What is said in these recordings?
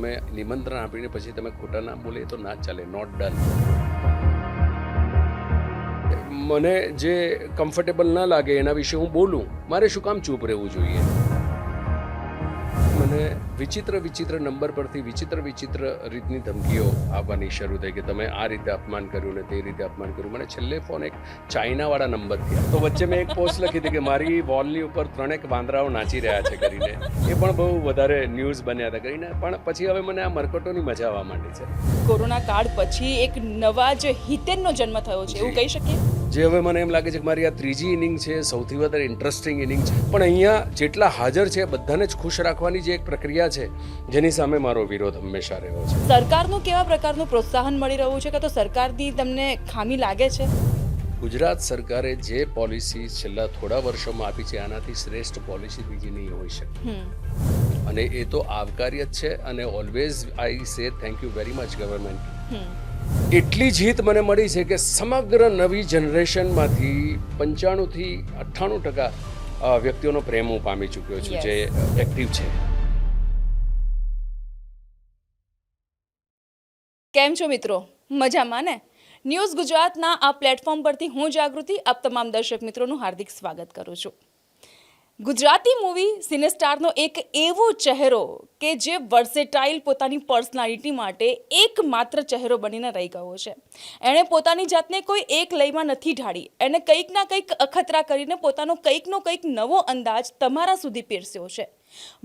તમે નિમંત્રણ આપીને પછી તમે ખોટા નામ બોલે તો ના ચાલે. Not done. મને જે કમ્ફર્ટેબલ ના લાગે એના વિશે હું બોલું, મારે શું કામ ચૂપ રહેવું જોઈએ? મને વિચિત્ર નંબર પરથી વિચિત્ર રીતની ધમકીઓ આવવાની શરૂ થઈ કે તમે આ રીતે અપમાન કર્યું ને તે રીતે અપમાન કર્યું. મને છેલ્લે ફોન એક ચાઇનાવાળા નંબરથી તો વચ્ચે મેં એક પોસ્ટ લખી હતી કે મારી વોલની ઉપર 3 વાંદરાઓ નાચી રહ્યા છે કરીને. એ પણ બહુ વધારે ન્યૂઝ બન્યા હતા કરીને. પણ પછી હવે મને આ મરકટોની મજા આવવા માંડી છે. કોરોના કાળ પછી એક નવા જ હિતેનનો જન્મ થયો છે એવું કહી શકીએ. જે હવે મને એમ લાગે છે કે મારી આ ત્રીજી ઇનિંગ છે, સૌથી વધારે ઇન્ટરેસ્ટિંગ ઇનિંગ છે. પણ અહીંયા જેટલા હાજર છે બધાને જ ખુશ રાખવાની જે એક પ્રક્રિયા છે જેની સામે મારો વિરોધ હંમેશા રહ્યો છે. સરકારનું કેવા પ્રકારનું પ્રોત્સાહન મળી રહ્યું છે કે તો સરકારની તમને ખામી લાગે છે? ગુજરાત સરકારે જે પોલિસી છેલ્લા થોડા વર્ષોમાં આપી છે આનાથી શ્રેષ્ઠ પોલિસી બીજી નહીં હોઈ શકે. અને એ તો આવકાર્ય જ છે. અને ઓલવેઝ આઈ સે thank you very much government. એટલી જીત મને મળી છે કે સમગ્ર નવી જનરેશનમાંથી 95 થી 98% વ્યક્તિઓનો પ્રેમ હું પામી ચૂક્યો છું જે એક્ટિવ છે. કેમ છો મિત્રો? મજામાં ને? ન્યૂઝ ગુજરાતના આ પ્લેટફોર્મ પરથી હું જાગૃતિ આપ તમામ દર્શક મિત્રોનું હાર્દિક સ્વાગત કરું છું. ગુજરાતી મૂવી સિનેસ્ટારનો એક એવો ચહેરો કે જે વર્સેટાઇલ પોતાની પર્સનાલિટી માટે એકમાત્ર ચહેરો બનીને રહી ગયો છે. એણે પોતાની જાતને કોઈ એક લયમાં નથી ઢાળી. એણે કંઈક ના કંઈક અખતરા કરીને પોતાનો કંઈકનો કંઈક નવો અંદાજ તમારા સુધી પીરસ્યો છે.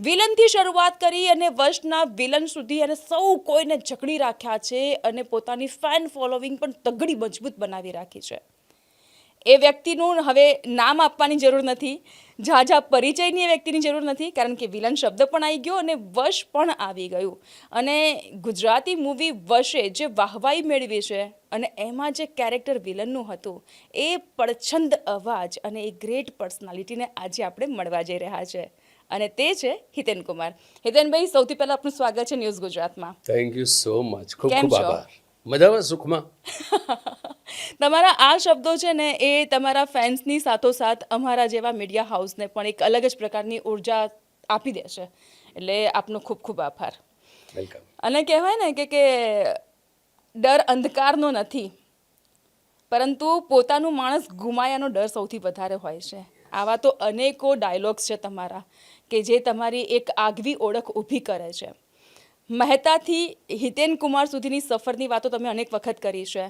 વિલનથી શરૂઆત કરી અને વર્ષના વિલન સુધી અને સૌ કોઈને જકડી રાખ્યા છે અને પોતાની ફેન ફોલોવિંગ પણ તગડી મજબૂત બનાવી રાખી છે. એ વ્યક્તિનું હવે નામ આપવાની જરૂર નથી, ઝાઝા પરિચયની એ વ્યક્તિની જરૂર નથી, કારણ કે વિલન શબ્દ પણ આવી ગયો અને વશ પણ આવી ગયું. અને ગુજરાતી મૂવી વશે જે વાહવાઈ મેળવી છે અને એમાં જે કેરેક્ટર વિલનનું હતું એ પડછંદ અવાજ અને એ ગ્રેટ પર્સનાલિટીને આજે આપણે મળવા જઈ રહ્યા છે. અને તે છે હિતેન કુમાર. હિતેનભાઈ, સૌથી પહેલાં આપનું સ્વાગત છે ન્યૂઝ ગુજરાતમાં. Thank you so much. ખૂબ કેમ ખૂબ છો? આભાર. મજામાં, સુખમાં. તમારા આ શબ્દો છે ને એ તમારા ફેન્સની સાથોસાથ અમારા જેવા મીડિયા હાઉસને પણ એક અલગ જ પ્રકારની ઉર્જા આપી દે છે. એટલે આપનો ખૂબ ખૂબ આભાર. વેલકમ. અને કહેવાય ને કે ડર અંધકારનો નથી, પરંતુ પોતાનું માણસ ગુમાયાનો ડર સૌથી વધારે હોય છે. આવા તો અનેકો ડાયલોગ્સ છે તમારા કે જે તમારી એક આગવી ઓળખ ઊભી કરે છે. મહેતાથી હિતેન કુમાર સુધીની સફરની વાતો તમે અનેક વખત કરી છે.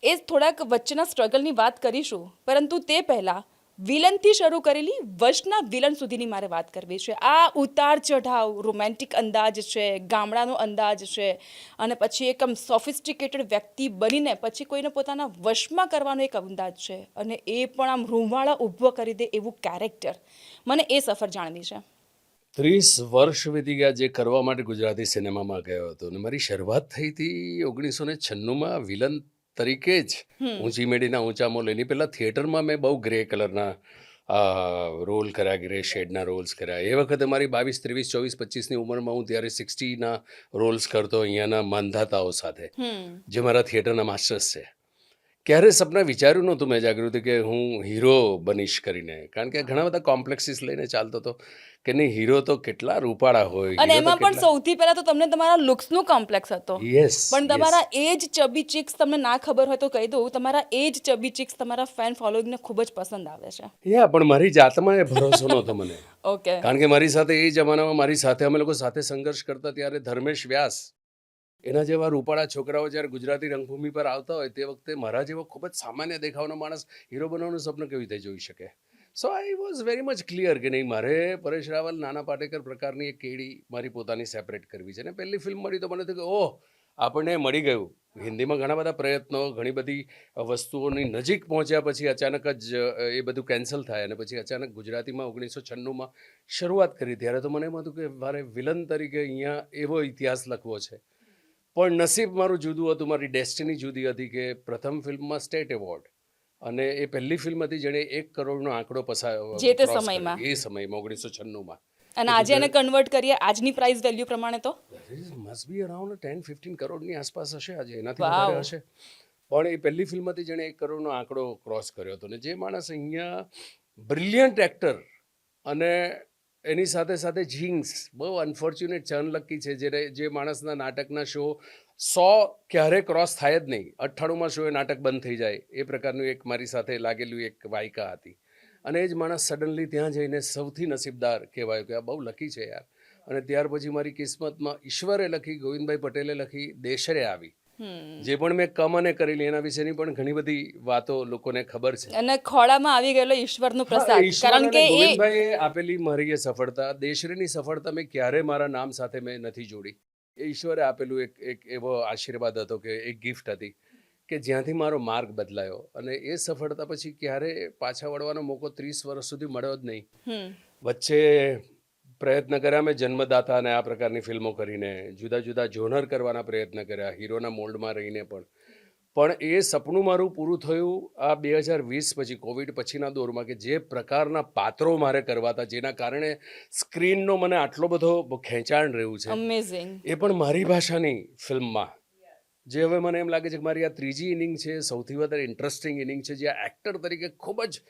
એ થોડાક વચ્ચેના સ્ટ્રગલની વાત કરીશું, પરંતુ તે પહેલાં વિલનથી શરૂ કરેલી વશના વિલન સુધીની મારે વાત કરવી છે. આ ઉતાર ચઢાવ, રોમેન્ટિક અંદાજ છે, ગામડાનો અંદાજ છે, અને પછી એક આમ સોફિસ્ટિકેટેડ વ્યક્તિ બનીને પછી કોઈને પોતાના વશમાં કરવાનો એક અંદાજ છે, અને એ પણ આમ રૂંવાળા ઊભો કરી દે એવું કેરેક્ટર. મને એ સફર જાણવી છે. 30 વર્ષ વીતી ગયા જે કરવા માટે ગુજરાતી સિનેમામાં ગયો હતો. અને મારી શરૂઆત થઈ હતી 1996માં વિલન તરીકે જ. ઊંચી મેડીના ઊંચા મોલ. એની પહેલાં થિયેટરમાં મેં બહુ ગ્રે કલરના રોલ કર્યા, ગ્રે શેડના રોલ્સ કર્યા. એ વખતે મારી 22, 23, 24, 25ની ઉંમરમાં હું ત્યારે 60ના રોલ્સ કરતો અહીંયાના માંધાતાઓ સાથે, જે મારા થિયેટરના માસ્ટર્સ છે. ક્યારે સપના વિચાર્યું નહોતું મેં જાગૃતિ કે હું હીરો બનીશ કરીને. કારણ કે ઘણા બધા કોમ્પ્લેક્સીસ લઈને ચાલતો હતો કે નહીં, હીરો તો કેટલા રૂપાળા હોય. અને એમાં પણ સૌથી પહેલા તો તમને તમારા લુક્સનું કોમ્પ્લેક્સ હતો. યસ. પણ તમારા એજ ચબી ચિક્સ, તમને ના ખબર હોય તો કહી દઉં, તમારા એજ ચબી ચિક્સ તમારા ફેન ફોલોઈંગને ખૂબ જ પસંદ આવે છે. યા પણ મારી જાતમાં એ ભરોસો નહોતો મને. ઓકે. કારણ કે મારી સાથે એ જમાનામાં મારી સાથે અમે લોકો સાથે સંઘર્ષ કરતા ત્યારે ધર્મેશ વ્યાસ, એના જેવા રૂપાળા છોકરાઓ જ્યારે ગુજરાતી રંગભૂમિ પર આવતા હોય તે વખતે મારા જેવો ખૂબ જ સામાન્ય દેખાવનો માણસ હીરો બનવાનું સ્વપ્ન કેવી રીતે જોઈ શકે? So I was very much clear કે નહીં, મારે પરેશ રાવલ, નાના પાટેકર પ્રકારની એક કેડી મારી પોતાની સેપરેટ કરવી છે. અને પહેલી ફિલ્મ મળી તો મને થયું કે ઓહ, આપણને મળી ગયું. હિન્દીમાં ઘણા બધા પ્રયત્નો, ઘણી બધી વસ્તુઓની નજીક પહોંચ્યા પછી અચાનક જ એ બધું કેન્સલ થાય. અને પછી અચાનક ગુજરાતીમાં 1996માં શરૂઆત કરી. ત્યારે તો મને એમ હતું કે મારે વિલન તરીકે અહીંયા એવો ઇતિહાસ લખવો છે. પણ નસીબ મારું જુદું હતું, મારી ડેસ્ટિની જુદી હતી કે પ્રથમ ફિલ્મમાં સ્ટેટ એવોર્ડ, અને એ પહેલી ફિલ્મ હતી જેણે 1 કરોડનો આંકડો જે તે સમયમાં. એ સમયમાં 1996માં. અને આજે એને કન્વર્ટ કરીએ આજની પ્રાઇસ વેલ્યુ પ્રમાણે તો મસ્ટ બી અરાઉન્ડ 10-15 કરોડની આસપાસ હશે આજે, એનાથી વધારે હશે. પણ એ પહેલી ફિલ્મ હતી જેણે 1 કરોડનો આંકડો ક્રોસ કર્યો હતો. ને જે માણસ અહીંયા બ્રિલિયન્ટ એક્ટર અને એની સાથે સાથે જીન્સ બહુ અનફોર્ચ્યુનેટ છે, અનલકી છે, જે માણસના નાટકના શો 100 ક્યારે ક્રોસ થાય જ નહીં, 98માં શો એ નાટક બંધ થઈ જાય એ પ્રકારનું એક મારી સાથે લાગેલું એક વાયકા હતી. અને એ જ માણસ સડનલી ત્યાં જઈને સૌથી નસીબદાર કહેવાયો કે આ બહુ લકી છે યાર. અને ત્યાર પછી મારી કિસ્મતમાં ઈશ્વરે લખી, ગોવિંદભાઈ પટેલે લખી, દેશરે આવી. જે પણ મેં કમને કરેલી એના વિશેની પણ ઘણી બધી વાતો લોકોને ખબર છે. અને ખોળામાં આવી ગયેલો ઈશ્વરનો પ્રસાદ, ઈશ્વર કારણ અને કે ગોવિંદભાઈએ આપેલી મારી એ સફળતા, દેશરેની સફળતા મેં ક્યારે મારા નામ સાથે મેં નથી જોડી. એ ઈશ્વરે આપેલું એક એવો આશીર્વાદ હતો, કે એક ગિફ્ટ હતી, કે જ્યાંથી મારો માર્ગ બદલાયો. અને એ સફળતા પછી ક્યારે પાછા વળવાનો મોકો 30 વર્ષ સુધી મળ્યો જ નહીં. વચ્ચે પ્રયત્ન કર્યા મેં જન્મદાતા અને આ પ્રકારની ફિલ્મો કરીને, જુદા જુદા જોનર કરવાના પ્રયત્ન કર્યા, હીરોના મોલ્ડમાં રહીને પણ એ સપનું મારું પૂરું થયું આ 2020 પછી, કોવિડ પછીના દોરમાં, કે જે પ્રકારના પાત્રો મારે કરવા હતા, જેના કારણે સ્ક્રીનનો મને આટલો બધો ખેંચાણ રહ્યું છે, અમેઝિંગ, એ પણ મારી ભાષાની ફિલ્મમાં. જે હવે મને એમ લાગે છે કે મારી આ ત્રીજી ઇનિંગ છે, સૌથી વધારે ઇન્ટરેસ્ટિંગ ઇનિંગ છે, જ્યાં એક્ટર તરીકે ખૂબ જ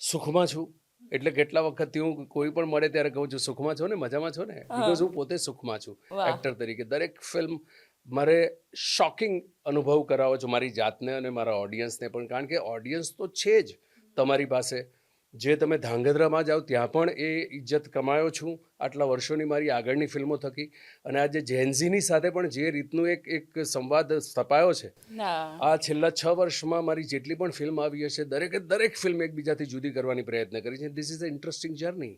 સુખમાં છું. એટલે કેટલા વખતથી હું કોઈ પણ મળે ત્યારે કહું છું, સુખમાં છો ને, મજામાં છો ને, બિકોઝ હું પોતે સુખમાં છું એક્ટર તરીકે. દરેક ફિલ્મ મારે શોકિંગ અનુભવ કરાવો છો મારી જાતને અને મારા ઓડિયન્સને પણ, કારણ કે ઓડિયન્સ તો છે જ તમારી પાસે. જે તમે ધાંગધ્રામાં જાઓ ત્યાં પણ એ ઇજ્જત કમાયો છું આટલા વર્ષોની મારી આગળની ફિલ્મો થકી. અને આજે જેન્ઝીની સાથે પણ જે રીતનું એક સંવાદ સ્થપાયો છે આ છેલ્લા 6 વર્ષમાં, મારી જેટલી પણ ફિલ્મ આવી હશે, દરેક ફિલ્મ એકબીજાથી જુદી કરવાની પ્રયત્ન કરી છે. This is a interesting journey.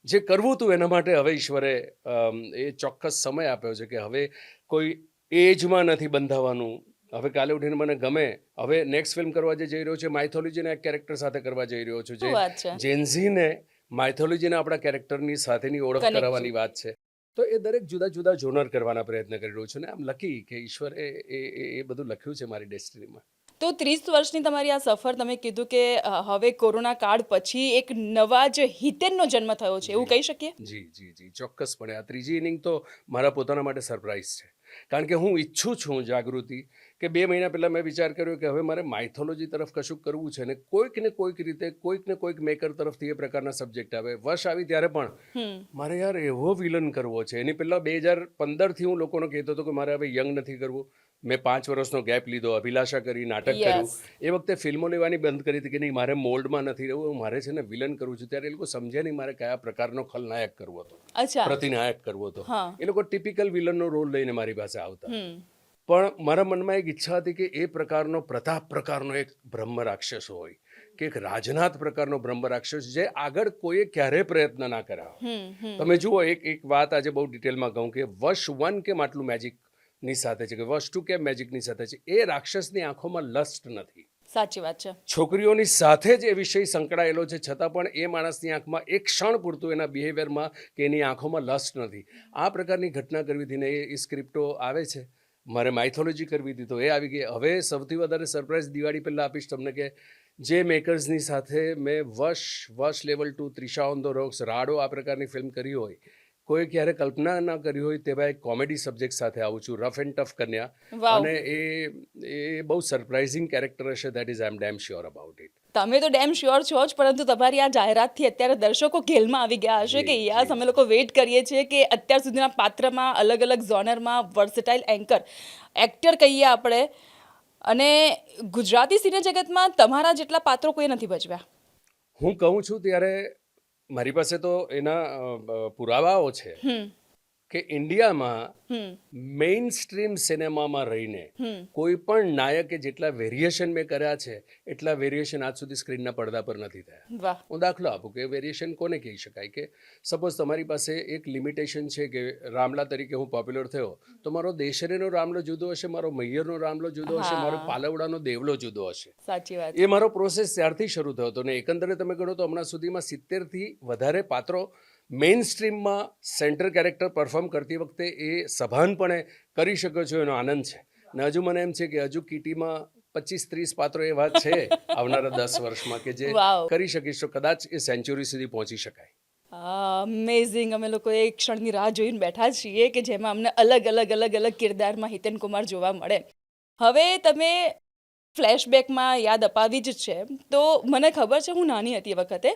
જે કરવું હતું એના માટે હવે ઈશ્વરે એ ચોક્કસ સમય આપ્યો છે, કે હવે કોઈ એજમાં નથી બંધાવાનું. હવે કાલે ઉઠીને મને ગમે, હવે નેક્સ્ટ ફિલ્મ કરવા જે જઈ રહ્યો છે, માઇથોલોજીના એક કેરેક્ટર સાથે કરવા જઈ રહ્યો છું, જે જેન્ઝીને માઇથોલોજીના આપણા કેરેક્ટરની સાથેની ઓળખ કરાવવાની વાત છે. તો એ દરેક જુદા જુદા જોનર કરવાના પ્રયત્ન કરી રહ્યો છું. ને આમ લકી કે ઈશ્વરે એ બધું લખ્યું છે મારી ડેસ્ટિનીમાં. તો 30 વર્ષની તમારી આ સફર, તમે કીધું કે હવે કોરોના કાળ પછી એક નવા જ હિતેનનો જન્મ થયો છે, એવું કહી શકીએ? જી જી જી, ચોક્કસપણે. આ ત્રીજી ઇનિંગ તો મારા પોતાના માટે સરપ્રાઈઝ છે, કારણ કે હું ઈચ્છું છું જાગૃતિ, કે 2 મહિના પહેલાં મેં વિચાર કર્યો કે હવે મારે માઇથોલોજી તરફ કશુંક કરવું છે, અને કોઈક રીતે કોઈક મેકર તરફથી એ પ્રકારના સબ્જેક્ટ આવે. વર્ષ આવી ત્યારે પણ મારે યાર એવો વિલન કરવો છે. એની પહેલાં 2015થી હું લોકોને કહેતો હતો કે મારે હવે યંગ નથી કરવું. મેં 5 વર્ષનો ગેપ લીધો, અભિલાષા કરી, નાટક કર્યું. એ વખતે ફિલ્મો લેવાની બંધ કરી હતી કે નહીં, મારે મોલ્ડમાં નથી રહેવું, મારે છે ને વિલન કરવું છે. ત્યારે એ લોકો સમજ્યા નહીં મારે કયા પ્રકારનો ખલનાયક કરવો હતો, પ્રતિનાયક કરવો હતો. એ લોકો ટિપિકલ વિલનનો રોલ લઈને મારી પાસે આવતા. પણ મારા મનમાં એક ઈચ્છા હતી કે એ પ્રકારનો પ્રતાપ પ્રકારનો એક બ્રહ્મ રાક્ષસ હોય, કે એક રાજનાથ પ્રકારનો બ્રહ્મ રાક્ષસ, જે આગળ કોઈએ ક્યારેય પ્રયત્ન ના કર્યા. તમે જુઓ, એક વાત આજે બહુ ડિટેલમાં કહું, કે વર્ષ 1 કેમ આટલું મેજિકની સાથે છે, કે વર્ષ 2 કેમ મેજિકની સાથે છે. એ રાક્ષસની આંખોમાં લસ્ટ નથી. સાચી વાત છે. છોકરીઓની સાથે જ એ વિષય સંકળાયેલો છે, છતાં પણ એ માણસની આંખમાં એક ક્ષણ પૂરતું એના બિહેવિયરમાં કે એની આંખોમાં લસ્ટ નથી. આ પ્રકારની ઘટના કરવી હતી ને એ સ્ક્રિપ્ટો આવે છે. મારે માઇથોલોજી કરવી હતી તો એ આવી ગઈ. હવે સૌથી વધારે સરપ્રાઈઝ દિવાળી પહેલાં આપીશ તમને, કે જે મેકર્સની સાથે મેં Vash level 2, Trisha on the rocks, Raado આ પ્રકારની ફિલ્મ કરી હોય, કોઈ ક્યારે કલ્પના ના કરી હોય તેવા એક કોમેડી સબ્જેક્ટ સાથે આવું છું, રફ એન્ડ ટફ કન્યા. અને એ બહુ સરપ્રાઇઝિંગ કેરેક્ટર હશે. That is I am damn sure about it. તમે તો ડેમ શ્યોર છો જ, પરંતુ તમારી આ જાહેરાતથી અત્યારે દર્શકો ઘેલમાં આવી ગયા હશે કે યસ, અમે લોકો વેઇટ કરીએ છીએ કે અત્યાર સુધીના પાત્રમાં, અલગ અલગ ઝોનરમાં વર્સેટાઇલ એક્ટર કહીએ આપણે, અને ગુજરાતી સિને જગતમાં તમારા જેટલા પાત્રો કોઈ નથી ભજવ્યા. હું કહું છું ત્યારે મારી પાસે તો એના પુરાવાઓ છે કે ઇન્ડિયામાં મેઇન સ્ટ્રીમ સિનેમામાં રહીને કોઈ પણ નાયકે જેટલા વેરિએશન મેં કર્યા છે એટલા વેરિએશન આજ સુધી સ્ક્રીનના પડદા પર નથી થયા. હું દાખલો આપું કે વેરિએશન કોને કહી શકાય, કે સપોઝ તમારી પાસે એક લિમિટેશન છે કે રામલા તરીકે હું પોપ્યુલર થયો તો મારો દેશરેનો રામલો જુદો હશે, મારો મૈયરનો રામલો જુદો હશે, મારો પાલવડાનો દેવલો જુદો હશે. સાચી વાત. એ મારો પ્રોસેસ ત્યારથી શરૂ થયો હતો. ને એકંદરે તમે ગણો તો હમણાં સુધીમાં 70થી વધારે પાત્રો મેઇન સ્ટ્રીમમાં સેન્ટર કેરેક્ટર પરફોર્મ કરતી વખતે એ સભાનપણે કરી શકો છો, એનો આનંદ છે. ને હજુ મને એમ છે કે હજુ કીટીમાં 25-30 પાત્રો એવા છે આવનારા 10 વર્ષમાં કે જે કરી શકીશ તો કદાચ એ સેન્ચુરી સુધી પહોંચી શકાય. અમેઝિંગ. અમે લોકો એક ક્ષણની રાહ જોઈને બેઠા છીએ કે જેમાં અમને અલગ અલગ કિરદારમાં હિતેન કુમાર જોવા મળે. હવે તમે ફ્લેશબેકમાં યાદ અપાવી જ છે. તો મને ખબર છે હું નાની હતી એ વખતે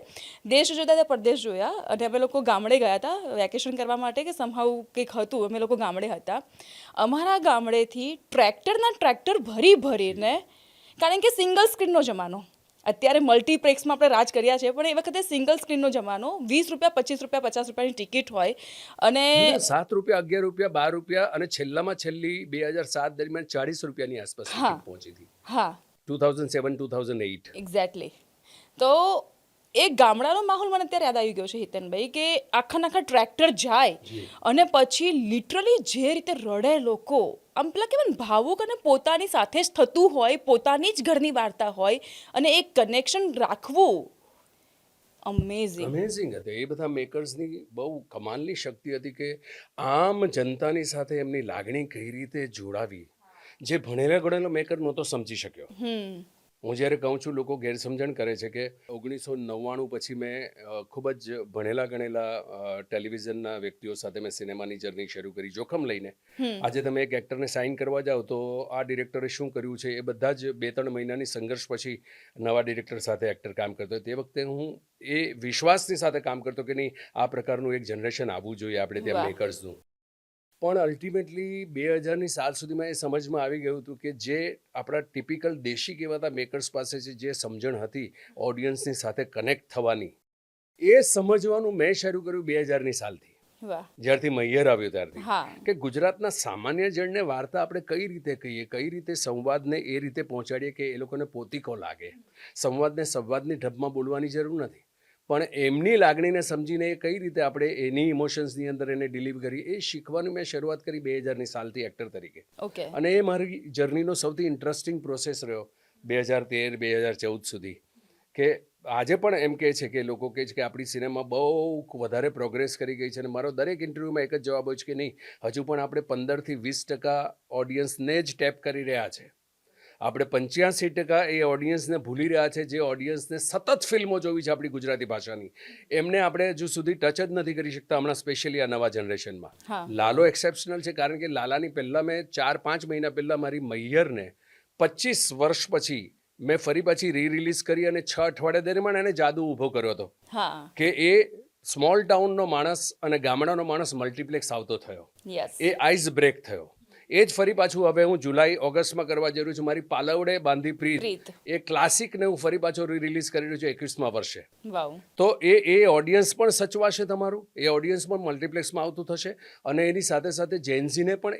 દેશ જોતા હતા પરદેશ જોયા, અને અમે લોકો ગામડે ગયા હતા વેકેશન કરવા માટે કે સમહાઉ કંઈક હતું, અમે લોકો ગામડે હતા. અમારા ગામડેથી ટ્રેક્ટર ભરી ભરીને, કારણ કે સિંગલ સ્ક્રીનનો જમાનો, અત્યારે મલ્ટીપ્લેક્સમાં આપણે રાજ કર્યા છે પણ એ વખતે સિંગલ સ્ક્રીનનો જમાનો, 20 રૂપિયા 25 રૂપિયા 50 રૂપિયાની ટિકિટ હોય અને 7 રૂપિયા 11 રૂપિયા 12 રૂપિયા અને છેલ્લામાં છેલ્લી 2007 દરમિયાન 40 રૂપિયાની આસપાસ હા. ટિકિટ પહોંચી હતી. હા 2007-2008. એક્ઝેક્ટલી. તો એ ગામડાનો માહોલ મને અત્યારે યાદ આવી ગયો છે હિતેનભાઈ, કે આખા ટ્રેક્ટર જાય અને પછી લિટરલી જે રીતે રડે લોકો, આમ પેલા કેવાય ને ભાવુક, અને પોતાની સાથે જ થતું હોય, પોતાની જ ઘરની વાર્તા હોય, અને એક કનેક્શન રાખવું અમેઝિંગ. હતું. એ બધા મેકર્સની બહુ કમાલની શક્તિ હતી કે આમ જનતાની સાથે એમની લાગણી કઈ રીતે જોડાવી, જે ભણેલા ગણેલો મેકર નહોતો સમજી શક્યો. હું જ્યારે કહું છું લોકો ગેરસમજણ કરે છે કે 1999 પછી મેં ખૂબ જ ભણેલા ગણેલા ટેલિવિઝનના વ્યક્તિઓ સાથે મેં સિનેમાની જર્ની શરૂ કરી જોખમ લઈને. આજે તમે એક એક્ટરને સાઇન કરવા જાઓ તો આ ડિરેક્ટરે શું કર્યું છે એ બધા જ 2-3 મહિનાની સંઘર્ષ પછી નવા ડિરેક્ટર સાથે એક્ટર કામ કરતો હોય. તે વખતે હું એ વિશ્વાસની સાથે કામ કરતો કે નહીં, આ પ્રકારનું એક જનરેશન આવવું જોઈએ આપણે ત્યાં વાહ. મેકર્સનું. પણ અલ્ટિમેટલી 2000ની સાલ સુધીમાં એ સમજમાં આવી ગયું હતું કે જે આપણા ટિપિકલ દેશી કહેવાતા મેકર્સ પાસે જે સમજણ હતી ઓડિયન્સની સાથે કનેક્ટ થવાની, એ સમજવાનું મેં શરૂ કર્યું 2000ની સાલથી, વાહ. જ્યારથી મૈયર આવ્યો ત્યારથી. હા કે ગુજરાતના સામાન્ય જણને વાર્તા આપણે કઈ રીતે કહીએ, કઈ રીતે સંવાદને એ રીતે પહોંચાડીએ કે એ લોકોને પોતીકો લાગે. સંવાદની ઢબમાં બોલવાની જરૂર નથી, પણ એમની લાગણીને સમજીને એ કઈ રીતે આપણે એની ઇમોશન્સની અંદર એને ડિલીવર કરી, એ શીખવાની મેં શરૂઆત કરી 2000ની સાલથી એક્ટર તરીકે. ઓકે. અને એ મારી જર્નીનો સૌથી ઇન્ટરેસ્ટિંગ પ્રોસેસ રહ્યો 2013-2014 સુધી. કે આજે પણ એમ કહે છે કે લોકો કહે છે કે આપણી સિનેમા બહુ વધારે પ્રોગ્રેસ કરી ગઈ છે, અને મારો દરેક ઇન્ટરવ્યૂમાં એક જ જવાબ હોય છે કે નહીં, હજુ પણ આપણે 15-20% ઓડિયન્સને જ ટેપ કરી રહ્યા છે. આપણે 85% એ ઓડિયન્સને ભૂલી રહ્યા છે, જે ઓડિયન્સને સતત ફિલ્મો જોવી છે આપણી ગુજરાતી ભાષાની, એમને આપણે હજુ સુધી ટચ જ નથી કરી શકતા. હમણાં સ્પેશિયલી આ નવા જનરેશનમાં હા. લાલો એક્સેપ્શનલ છે, કારણ કે લાલાની પહેલાં મેં 4-5 મહિના પહેલાં મારી મૈયરને 25 વર્ષ પછી મેં ફરી પાછી રિલીઝ કરી અને 6 અઠવાડિયા દરમિયાન એને જાદુ ઊભો કર્યો હતો હા. કે એ સ્મોલ ટાઉનનો માણસ અને ગામડાનો માણસ મલ્ટીપ્લેક્સ આવતો થયો, યસ. એ આઈસ બ્રેક થયો. એ જ ફરી પાછું હવે હું જુલાઈ-ઓગસ્ટમાં કરવા જઈ રહ્યું છું. મારી પાલવડે બાંધી પ્રીત, એ ક્લાસિકને હું ફરી પાછો રિલીઝ કરી રહ્યું છું 21મા વર્ષે. વાવ. તો એ ઓડિયન્સ પણ સચવાશે તમારું, એ ઓડિયન્સ પણ મલ્ટીપ્લેક્સમાં આવતું થશે, અને એની સાથે સાથે જેન્ઝીને પણ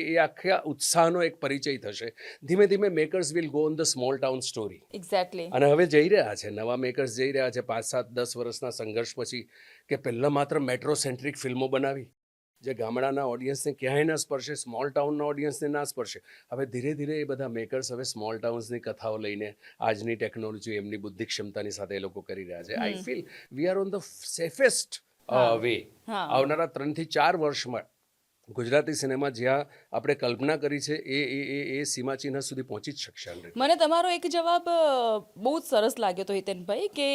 એ આખા ઉત્સાહનો એક પરિચય થશે. ધીમે ધીમે makers will go on the small town story. Exactly. અને હવે જઈ રહ્યા છે નવા મેકર્સ, જઈ રહ્યા છે 5-7-10 વર્ષના સંઘર્ષ પછી, કે પહેલાં માત્ર મેટ્રો સેન્ટ્રિક ફિલ્મો બનાવી જે ગામડાના ઓડિયન્સને ક્યાંય ના સ્પર્શે, સ્મોલ ટાઉનના ઓડિયન્સને ના સ્પર્શે. હવે ધીરે ધીરે એ બધા મેકર્સ હવે સ્મોલ ટાઉન્સની કથાઓ લઈને આજની ટેકનોલોજી, એમની બુદ્ધિ ક્ષમતાની સાથે એ લોકો કરી રહ્યા છે. I feel we are on the safest way. હા. આવનારા 3-4 વર્ષમાં ગુજરાતી સિનેમા જ્યાં આપણે કલ્પના કરી છે એ સીમાચિહ્ન સુધી પહોંચી જ શકશે. મને તમારો એક જવાબ બહુ જ સરસ લાગ્યો હતો હિતેનભાઈ, કે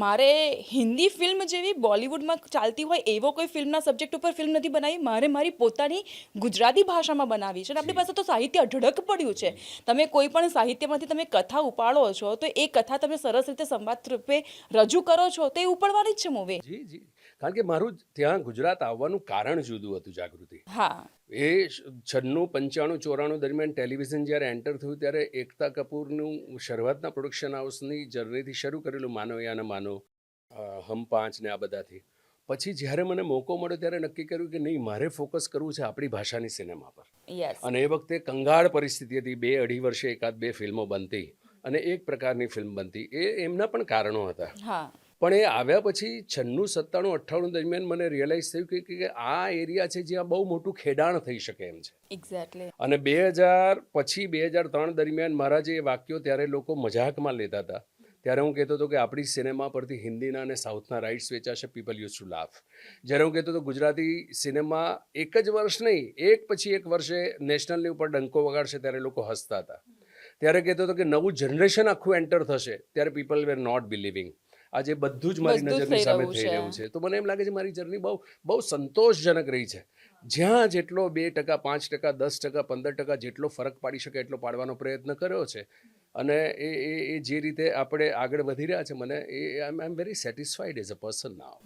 મારે હિન્દી ફિલ્મ જેવી બોલિવૂડમાં ચાલતી હોય એવો કોઈ ફિલ્મના સબ્જેક્ટ ઉપર ફિલ્મ નથી બનાવી, મારે મારી પોતાની ગુજરાતી ભાષામાં બનાવી છે. અને આપણી પાસે તો સાહિત્ય અઢળક પડ્યું છે. તમે કોઈ પણ સાહિત્યમાંથી તમે કથા ઉપાડો છો તો એ કથા તમે સરસ રીતે સંવાદ રૂપે રજૂ કરો છો તો એ ઉપડવાની જ છે મૂવી. જી જી, કારણ કે મારું ત્યાં ગુજરાત આવવાનું કારણ જુદું હતું. જાગૃતિ, હા. એ 96, 95, 94 દરમિયાન ટેલિવિઝન જ્યારે એન્ટર થયું ત્યારે એકતા કપૂરનું શરૂઆતના પ્રોડક્શન હાઉસની જર્નીથી શરૂ કરેલું, માનો યા ન માનો, હમ 5 ને આ બધાથી. પછી જ્યારે મને મોકો મળ્યો ત્યારે નક્કી કર્યું કે નહીં, મારે ફોકસ કરવું છે આપણી ભાષાની સિનેમા પર. યસ. અને એ વખતે કંગાળ પરિસ્થિતિ હતી, 2-2.5 વર્ષે 1-2 ફિલ્મો બનતી અને એક પ્રકારની ફિલ્મ બનતી. એમના પણ કારણો હતા. હા. પણ એ આવ્યા પછી 96, 97, 98 દરમિયાન મને રિયલાઇઝ થયું કે આ એરિયા છે જ્યાં બહુ મોટું ખેડાણ થઈ શકે એમ છે. એક્ઝેક્ટલી. અને 2000 પછી 2003 દરમિયાન મારા જે વાક્યો ત્યારે લોકો મજાકમાં લેતા હતા, ત્યારે હું કહેતો હતો કે આપણી સિનેમા પરથી હિન્દીના અને સાઉથના રાઇટ્સ વેચાશે, પીપલ યુઝ ટુ લાફ. જ્યારે હું કહેતો હતો ગુજરાતી સિનેમા એક જ વર્ષ નહીં, એક પછી એક વર્ષે નેશનલની ઉપર ડંકો વગાડશે, ત્યારે લોકો હસતા હતા. ત્યારે કહેતો હતો કે નવું જનરેશન આખું એન્ટર થશે, ત્યારે પીપલ વેર નોટ બિલીવિંગ. આજે બધું જ મારી નજરની સામે થઈ રહ્યું છે. તો મને એમ લાગે છે મારી જર્ની બહુ સંતોષજનક રહી છે. જ્યાં જેટલો 2%, 5%, 10%, 15% જેટલો ફરક પાડી શકે એટલો પાડવાનો પ્રયત્ન કર્યો છે. અને એ જે રીતે આપણે આગળ વધી રહ્યા છે, મને I am very satisfied as a person now.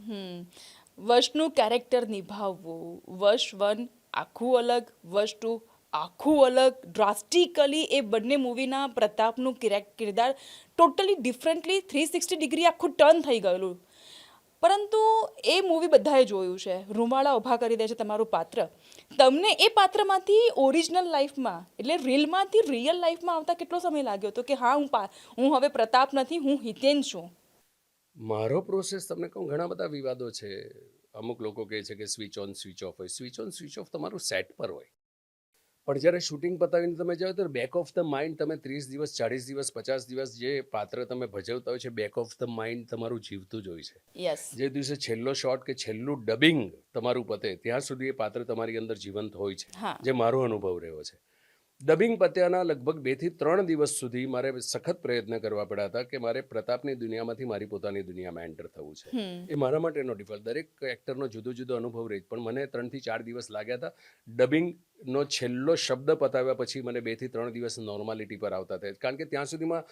વર્ષનું કેરેક્ટર નિભાવવું, વર્ષ 1 આખું અલગ, વર્ષ 2 આખું અલગ, ડ્રાસ્ટિકલી એ બંને મૂવીના પ્રતાપનું કિરદાર ટોટલી ડિફરન્ટલી 360 ડિગ્રી આખું ટર્ન થઈ ગયેલું. પરંતુ એ મૂવી બધાએ જોયું છે. રૂમાળા ઊભા કરી દે છે તમારું પાત્ર. તમને એ પાત્રમાંથી ઓરિજિનલ લાઈફમાં એટલે રીલમાંથી રિયલ લાઈફમાં આવતા કેટલો સમય લાગ્યો હતો કે હા હું હવે પ્રતાપ નથી, હું હિતેન છું? મારો પ્રોસેસ તમને કહું, ઘણા બધા વિવાદો છે. અમુક લોકો કહે છે કે સ્વિચ ઓન સ્વિચ ઓફ હોય. સ્વિચ ઓન સ્વિચ ઓફ તમારું સેટ પર હોય, પણ જ્યારે શૂટિંગ પતાવીને તમે જાઓ તો બેક ઓફ ધ માઇન્ડ તમે 30 દિવસ, 40 દિવસ, 50 દિવસ જે પાત્ર તમે ભજવતા હોય છે, બેક ઓફ ધ માઇન્ડ તમારું જીવતું જ હોય છે. યસ. જે દિવસે છેલ્લો શોટ કે છેલ્લું ડબિંગ તમારું પતે ત્યાં સુધી એ પાત્ર તમારી અંદર જીવંત હોય છે, હા. જે મારો અનુભવ રહ્યો છે. ડબિંગ પત્યાના લગભગ 2 થી 3 દિવસ સુધી મારે સખત પ્રયત્ન કરવા પડ્યા હતા કે મારે પ્રતાપની દુનિયામાંથી મારી પોતાની દુનિયામાં એન્ટર થવું છે. એ મારા માટેનો ડિફોલ્ટ, દરેક એક્ટરનો જુદો જુદો અનુભવ રહે, પણ મને 3 થી 4 દિવસ લાગ્યા હતા. ડબિંગનો છેલ્લો શબ્દ પતાવ્યા પછી મને 2 થી 3 દિવસ નોર્માલિટી પર આવતા હતા, કારણ કે ત્યાં સુધીમાં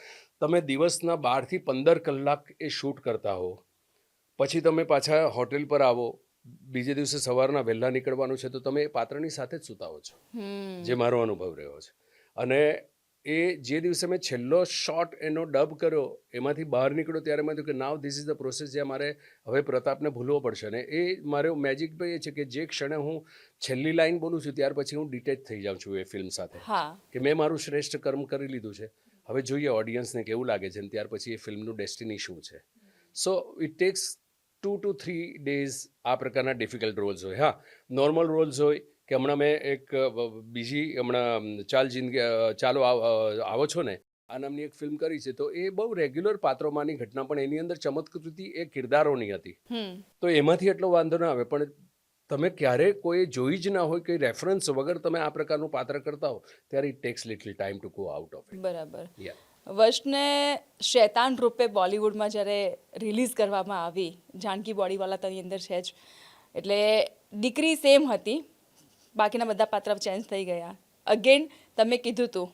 તમે દિવસના 12 થી 15 કલાક એ શૂટ કરતા હો, પછી તમે પાછા હોટેલ પર આવો, બીજે દિવસે સવારના વહેલા નીકળવાનું છે, તો તમે એ પાત્રની સાથે જ સૂતા હો છો, જે મારો અનુભવ રહ્યો છે. અને એ જે દિવસે મેં છેલ્લો શોટ એનો ડબ કર્યો, એમાંથી બહાર નીકળ્યો ત્યારે મેં કહ્યું કે નાવ ધીસ ઇઝ ધ પ્રોસેસ, જ્યાં મારે હવે પ્રતાપને ભૂલવો પડશે. અને એ મારો મેજિક ભાઈ એ છે કે જે ક્ષણે હું છેલ્લી લાઈન બોલું છું ત્યાર પછી હું ડિટેચ થઈ જાઉં છું એ ફિલ્મ સાથે, હા. કે મેં મારું શ્રેષ્ઠ કર્મ કરી લીધું છે, હવે જોઈએ ઓડિયન્સને કેવું લાગે છે, અને ત્યાર પછી એ ફિલ્મનું ડેસ્ટિની શું છે. So it tax 2 to 3 days આ પ્રકારના ડિફિકલ્ટ રોલ્સ હોય. હા, નોર્મલ રોલ્સ હોય કે હમણાં મેં એક બીજી ચાલો આવો છો ને આ નામની એક ફિલ્મ કરી છે, તો એ બહુ રેગ્યુલર પાત્રોમાંની ઘટના, પણ એની અંદર ચમત્કૃતિ એ કિરદારોની હતી, તો એમાંથી એટલો વાંધો ના આવે. પણ તમે ક્યારેય કોઈ જોઈ જ ના હોય, કોઈ રેફરન્સ વગર તમે આ પ્રકારનું પાત્ર કરતા હો ત્યારે it tax little time to go out of it. બરાબર. યા. વર્ષને શૈતાન રૂપે બોલિવૂડમાં જ્યારે રિલીઝ કરવામાં આવી, જાનકી બોડીવાલા તેની અંદર છે જ, એટલે દીકરી સેમ હતી, બાકીના બધા પાત્ર ચેન્જ થઈ ગયા. અગેન તમે કીધું હતું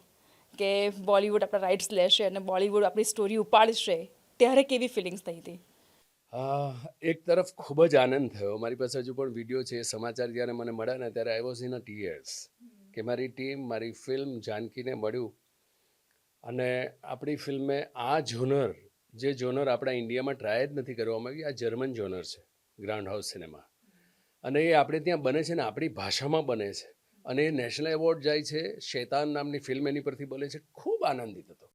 કે બોલિવૂડ આપણા રાઇટ્સ લેશે અને બોલિવૂડ આપણી સ્ટોરી ઉપાડશે, ત્યારે કેવી ફિલિંગ્સ થઈ હતી? એક તરફ ખૂબ જ આનંદ થયો. મારી પાસે હજુ પણ વિડીયો છે. સમાચાર જ્યારે મને મળ્યા ને ત્યારે I was in a tears કે મારી ટીમ, મારી ફિલ્મ જાનકીને મળ્યું, અને આપણી ફિલ્મે આ જોનર, જે જોનર આપણા ઇન્ડિયામાં ટ્રાય જ નથી કરવામાં આવી, આ જર્મન જોનર છે, ગ્રાઉન્ડ હાઉસ સિનેમા, અને એ આપણે ત્યાં બને છે ને આપણી ભાષામાં બને છે, અને એ નેશનલ એવોર્ડ જાય છે. શૈતાન નામની ફિલ્મ એની પરથી બને છે. ખૂબ આનંદિત હતો.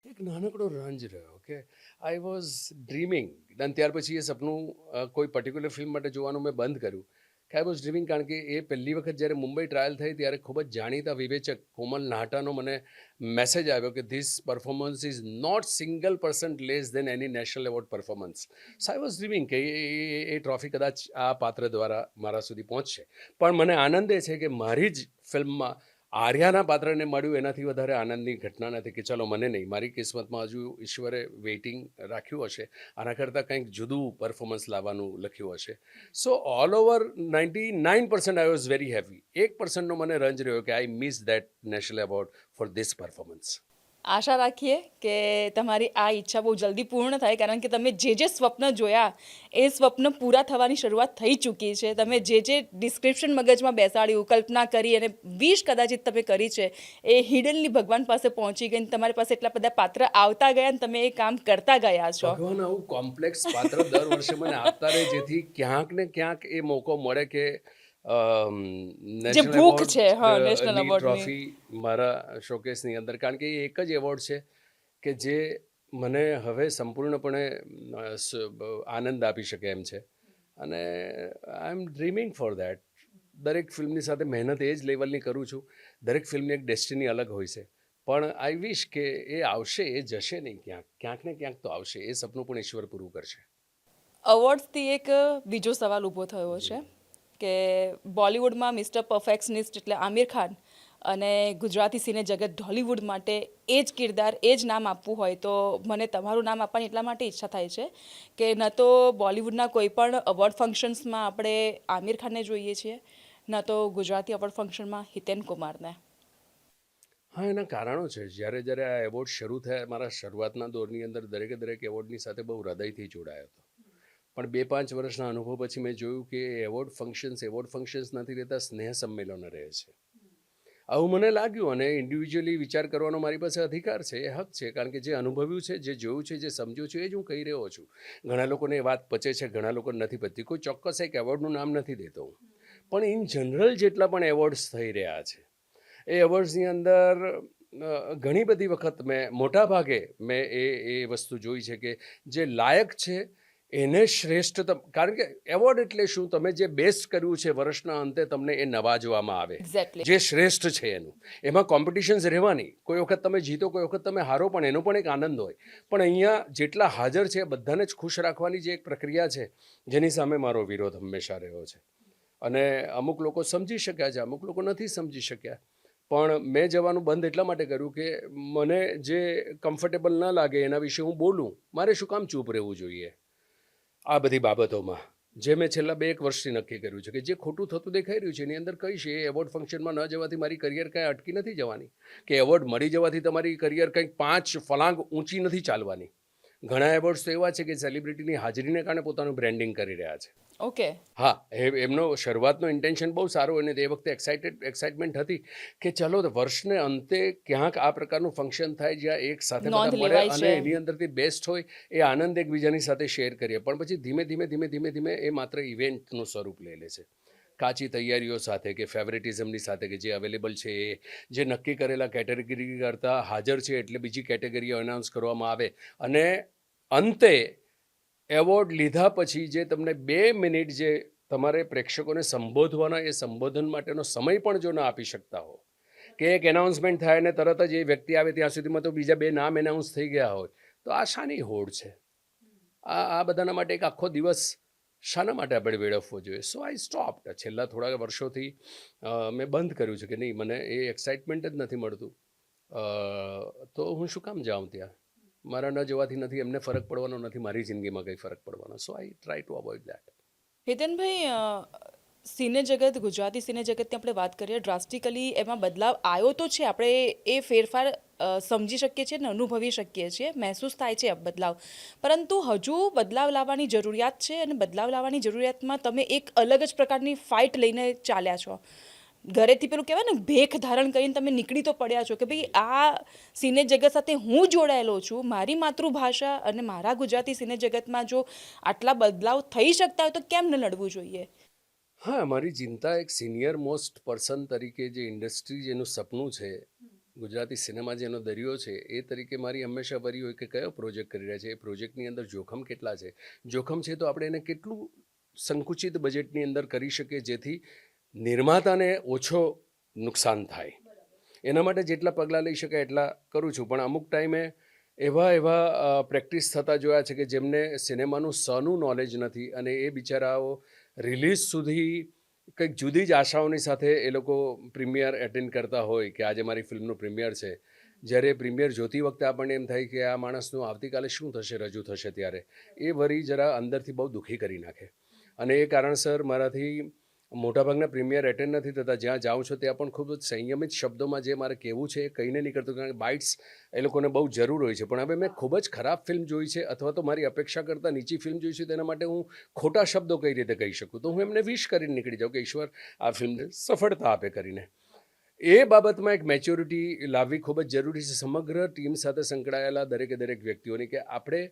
એક નાનકડો રંજ રહ્યો કે આઈ વોઝ ડ્રીમિંગ. અને ત્યાર પછી એ સપનું કોઈ પર્ટિક્યુલર ફિલ્મ માટે જોવાનું મેં બંધ કર્યું કે આઈ વોઝ ડ્રીમિંગ, કારણ કે એ પહેલી વખત જ્યારે મુંબઈ ટ્રાયલ થઈ ત્યારે ખૂબ જ જાણીતા વિવેચક કોમલ નાહટાનો મને મેસેજ આવ્યો કે this performance is not %% less than any national award performance. So I was dreaming કે એ ટ્રોફી કદાચ આ પાત્ર દ્વારા મારા સુધી પહોંચશે. પણ મને આનંદ એ છે કે મારી જ ફિલ્મમાં આર્યાના પાત્રને મળ્યું, એનાથી વધારે આનંદની ઘટના નથી કે ચલો મને નહીં, મારી કિસ્મતમાં હજુ ઈશ્વરે વેઇટિંગ રાખ્યું હશે, આના કરતાં કંઈક જુદું પરફોર્મન્સ લાવવાનું લખ્યું હશે. So all over 99% I was very happy. 1%નો મને રંજ રહ્યો કે I miss that national award for this performance. આશા રાખીએ કે તમારી આ ઈચ્છા બહુ જલ્દી પૂર્ણ થાય, કારણ કે તમે જે સ્વપ્ન જોયા એ સ્વપ્ન પૂરા થવાની શરૂઆત થઈ ચૂકી છે. તમે જે ડિસ્ક્રિપ્શન મગજમાં બેસાડ્યું, કલ્પના કરી અને વિશ કદાચિત તમે કરી છે, એ હિડનલી ભગવાન પાસે પહોંચી ગઈ. તમારી પાસે એટલા બધા પાત્ર આવતા ગયા અને તમે એ કામ કરતા ગયા છો. ભગવાન આવું કોમ્પ્લેક્સ પાત્ર દર વર્ષે મને આપતા રહે, જેથી ક્યાંક ને ક્યાંક એ મોકો મળે કે જે ભૂખ છે, હા, નેશનલ ની એવોર્ડની. ટ્રોફી મારા શોકેસની અંદર, કારણ કે એ એક જ એવોર્ડ છે કે જે મને હવે સંપૂર્ણપણે આનંદ આપી શકે એમ છે, અને આઈ એમ ડ્રીમિંગ ફોર દેટ. દરેક ફિલ્મની સાથે મહેનત એ જ લેવલની કરું છું. દરેક ફિલ્મની એક ડેસ્ટિની અલગ હોય છે, પણ આઈ વિશ કે એ આવશે, એ જશે નહીં, ક્યાંક ને ક્યાંક તો આવશે. એ સપનું પણ ઈશ્વર પૂરું કરશે. અવોર્ડ્સથી એક બીજો સવાલ ઊભો થયો છે કે બોલિવૂડમાં મિસ્ટર પરફેક્શનિસ્ટ એટલે આમિર ખાન અને ગુજરાતી સિને જગત ઢોલિવૂડ માટે એ જ કિરદાર, એ જ નામ આપવું હોય તો મને તમારું નામ આપવાની એટલા માટે ઈચ્છા થાય છે કે ન તો બોલિવૂડના કોઈ પણ અવોર્ડ ફંક્શન્સમાં આપણે આમિર ખાનને જોઈએ છીએ, ન તો ગુજરાતી એવોર્ડ ફંક્શનમાં હિતેન કુમારને. હા, એના કારણો છે. જ્યારે જ્યારે આ એવોર્ડ શરૂ થયા, મારા શરૂઆતના દોરની અંદર દરેક એવોર્ડની સાથે બહુ હૃદયથી જોડાયો હતો. પણ 2-5 વર્ષના અનુભવ પછી મેં જોયું કે એવોર્ડ ફંક્શન્સ નથી રહેતા, સ્નેહ સંમેલનો રહે છે. આવું મને લાગ્યું અને ઇન્ડિવિજ્યુઅલી વિચાર કરવાનો મારી પાસે અધિકાર છે, એ હક છે. કારણ કે જે અનુભવ્યું છે, જે જોયું છે, જે સમજ્યું છે, એ જ હું કહી રહ્યો છું. ઘણા લોકોને એ વાત પચે છે, ઘણા લોકોને નથી પચતી. કોઈ ચોક્કસ એક એવોર્ડનું નામ નથી દેતો હું, પણ ઇન જનરલ જેટલા પણ એવોર્ડ્સ થઈ રહ્યા છે એ એવોર્ડ્સની અંદર ઘણી બધી વખત મોટા ભાગે મેં એ વસ્તુ જોઈ છે કે જે લાયક છે એને શ્રેષ્ઠતમ. કારણ કે એવોર્ડ એટલે શું? તમે જે બેસ્ટ કર્યું છે વર્ષના અંતે તમને એ નવાજવામાં આવે, એક્ઝેક્ટલી. જે શ્રેષ્ઠ છે એનું. એમાં કોમ્પિટિશન્સ રહેવાની, કોઈ વખત તમે જીતો, કોઈ વખત તમે હારો, પણ એનો પણ એક આનંદ હોય. પણ અહીંયા જેટલા હાજર છે એ બધાને જ ખુશ રાખવાની જે એક પ્રક્રિયા છે, જેની સામે મારો વિરોધ હંમેશા રહ્યો છે. અને અમુક લોકો સમજી શક્યા છે, અમુક લોકો નથી સમજી શક્યા. પણ મેં જવાનું બંધ એટલા માટે કર્યું કે મને જે કમ્ફર્ટેબલ ન લાગે એના વિશે હું બોલું. મારે શું કામ ચૂપ રહેવું જોઈએ આ બધી બાબતોમાં? જે મેં છેલ્લા 2-1 વર્ષથી નક્કી કર્યું છે કે જે ખોટું થતું દેખાઈ રહ્યું છે એની અંદર કહીશ. એ એવોર્ડ ફંક્શનમાં ન જવાથી મારી કરિયર કાંઈ અટકી નથી જવાની, કે એવોર્ડ મળી જવાથી તમારી કરિયર કંઈક 5 ફલાંગ ઊંચી નથી ચાલવાની. ઘણા એવોર્ડ્સ તો એવા છે કે સેલિબ્રિટીની હાજરીને કારણે પોતાનું બ્રેન્ડિંગ કરી રહ્યા છે. ઓકે. હા, એમનો શરૂઆતનો ઇન્ટેન્શન બહુ સારો અને તે વખતે એક્સાઇટમેન્ટ હતી કે ચલો વર્ષને અંતે ક્યાંક આ પ્રકારનું ફંક્શન થાય જ્યાં એક સાથે બધા નોંધ મળે લેવાય અને છે. એની અંદરથી બેસ્ટ હોય એ આનંદ એકબીજાની સાથે શેર કરીએ. પણ પછી ધીમે ધીમે એ માત્ર ઇવેન્ટનું સ્વરૂપ લઈ લે છે. કાચી તૈયારીઓ સાથે કે ફેવરેટિઝમની સાથે કે જે અવેલેબલ છે એ, જે નક્કી કરેલા કેટેગરી કરતાં હાજર છે એટલે બીજી કેટેગરીઓ એનાઉન્સ કરવામાં આવે અને અંતે એવોર્ડ લીધા પછી જે તમને 2 મિનિટ જે તમારે પ્રેક્ષકોને સંબોધવાના, એ સંબોધન માટેનો સમય પણ જો ના આપી શકતા હો, કે એક એનાઉન્સમેન્ટ થાય ને તરત જ એ વ્યક્તિ આવે ત્યાં સુધીમાં તો બીજા 2 નામ એનાઉન્સ થઈ ગયા હોય, તો આ શાની હોડ છે? આ બધાના માટે એક આખો દિવસ શાના માટે આપણે વેડફવો જોઈએ? સો આઈ સ્ટોપ્ડ. છેલ્લા થોડા વર્ષોથી મેં બંધ કર્યું છે કે નહીં, મને એ એક્સાઇટમેન્ટ જ નથી મળતું. તો હું શું કામ જાઉં ત્યાં? મારા ન જવાથી નથી એમને ફરક પડવાનો, નથી મારી જિંદગીમાં કંઈ ફરક પડવાનો. So I try to avoid that. Hitenbhai, cine જગત, ગુજરાતી સિને જગતની આપણે વાત કરીએ, ડ્રાસ્ટિકલી એમાં બદલાવ આવ્યો તો છે. આપણે એ ફેરફાર સમજી શકીએ છીએ ને અનુભવી શકીએ છીએ, મહેસૂસ થાય છે બદલાવ. પરંતુ હજુ બદલાવ લાવવાની જરૂરિયાત છે અને બદલાવ લાવવાની જરૂરિયાતમાં તમે એક અલગ જ પ્રકારની ફાઇટ લઈને ચાલ્યા છો. ઘરેથી પેલું કહેવાય ને, ભેખ ધારણ કરીને તમે નીકળી તો પડ્યા છો કે ભાઈ આ સિને જગત સાથે હું જોડાયેલો છું, મારી માતૃભાષા અને મારા ગુજરાતી સિને જગતમાં જો આટલા બદલાવ થઈ શકતા હોય તો કેમ ન લડવું જોઈએ? હા, મારી ચિંતા એક સિનિયર મોસ્ટ પર્સન તરીકે, જે ઇન્ડસ્ટ્રી જેનું સપનું છે, ગુજરાતી સિનેમા જેનો દરિયો છે, એ તરીકે મારી હંમેશા ભરી હોય કે કયો પ્રોજેક્ટ કરી રહ્યા છે, એ પ્રોજેક્ટની અંદર જોખમ કેટલા છે. જોખમ છે તો આપણે એને કેટલું સંકુચિત બજેટની અંદર કરી શકીએ જેથી નિર્માતાને ઓછો નુકસાન થાય. એના માટે જેટલા પગલાં લઈ શકાય એટલા કરું છું. પણ અમુક ટાઈમે એવા પ્રેક્ટિસ થતા જોયા છે કે જેમને સિનેમાનું સનું નોલેજ નથી અને એ બિચારાઓ રિલીઝ સુધી કંઈક જુદી જ આશાઓની સાથે એ લોકો પ્રીમિયર એટેન્ડ કરતા હોય કે આજે મારી ફિલ્મનું પ્રીમિયર છે. જ્યારે પ્રીમિયર જોતી વખતે આપણને એમ થાય કે આ માણસનું આવતીકાલે શું થશે, રજૂ થશે ત્યારે, એ વરી જરા અંદરથી બહુ દુઃખી કરી નાખે. અને એ કારણસર મારાથી મોટાભાગના પ્રીમિયર એટેન્ડ નથી થતા. જ્યાં જાઉં છું ત્યાં પણ ખૂબ જ સંયમિત શબ્દોમાં જે મારે કહેવું છે એ કહીને નહીં કરતું, કારણ કે બાઇટ્સ એ લોકોને બહુ જરૂર હોય છે. પણ હવે મેં ખૂબ જ ખરાબ ફિલ્મ જોઈ છે અથવા તો મારી અપેક્ષા કરતાં નીચી ફિલ્મ જોઈ છે, તેના માટે હું ખોટા શબ્દો કઈ રીતે કહી શકું? તો હું એમને વિશ કરીને નીકળી જાઉં કે ઈશ્વર આ ફિલ્મને સફળતા આપે કરીને. એ બાબતમાં એક મેચ્યોરિટી લાવવી ખૂબ જ જરૂરી છે સમગ્ર ટીમ સાથે સંકળાયેલા દરેક વ્યક્તિઓની, કે આપણે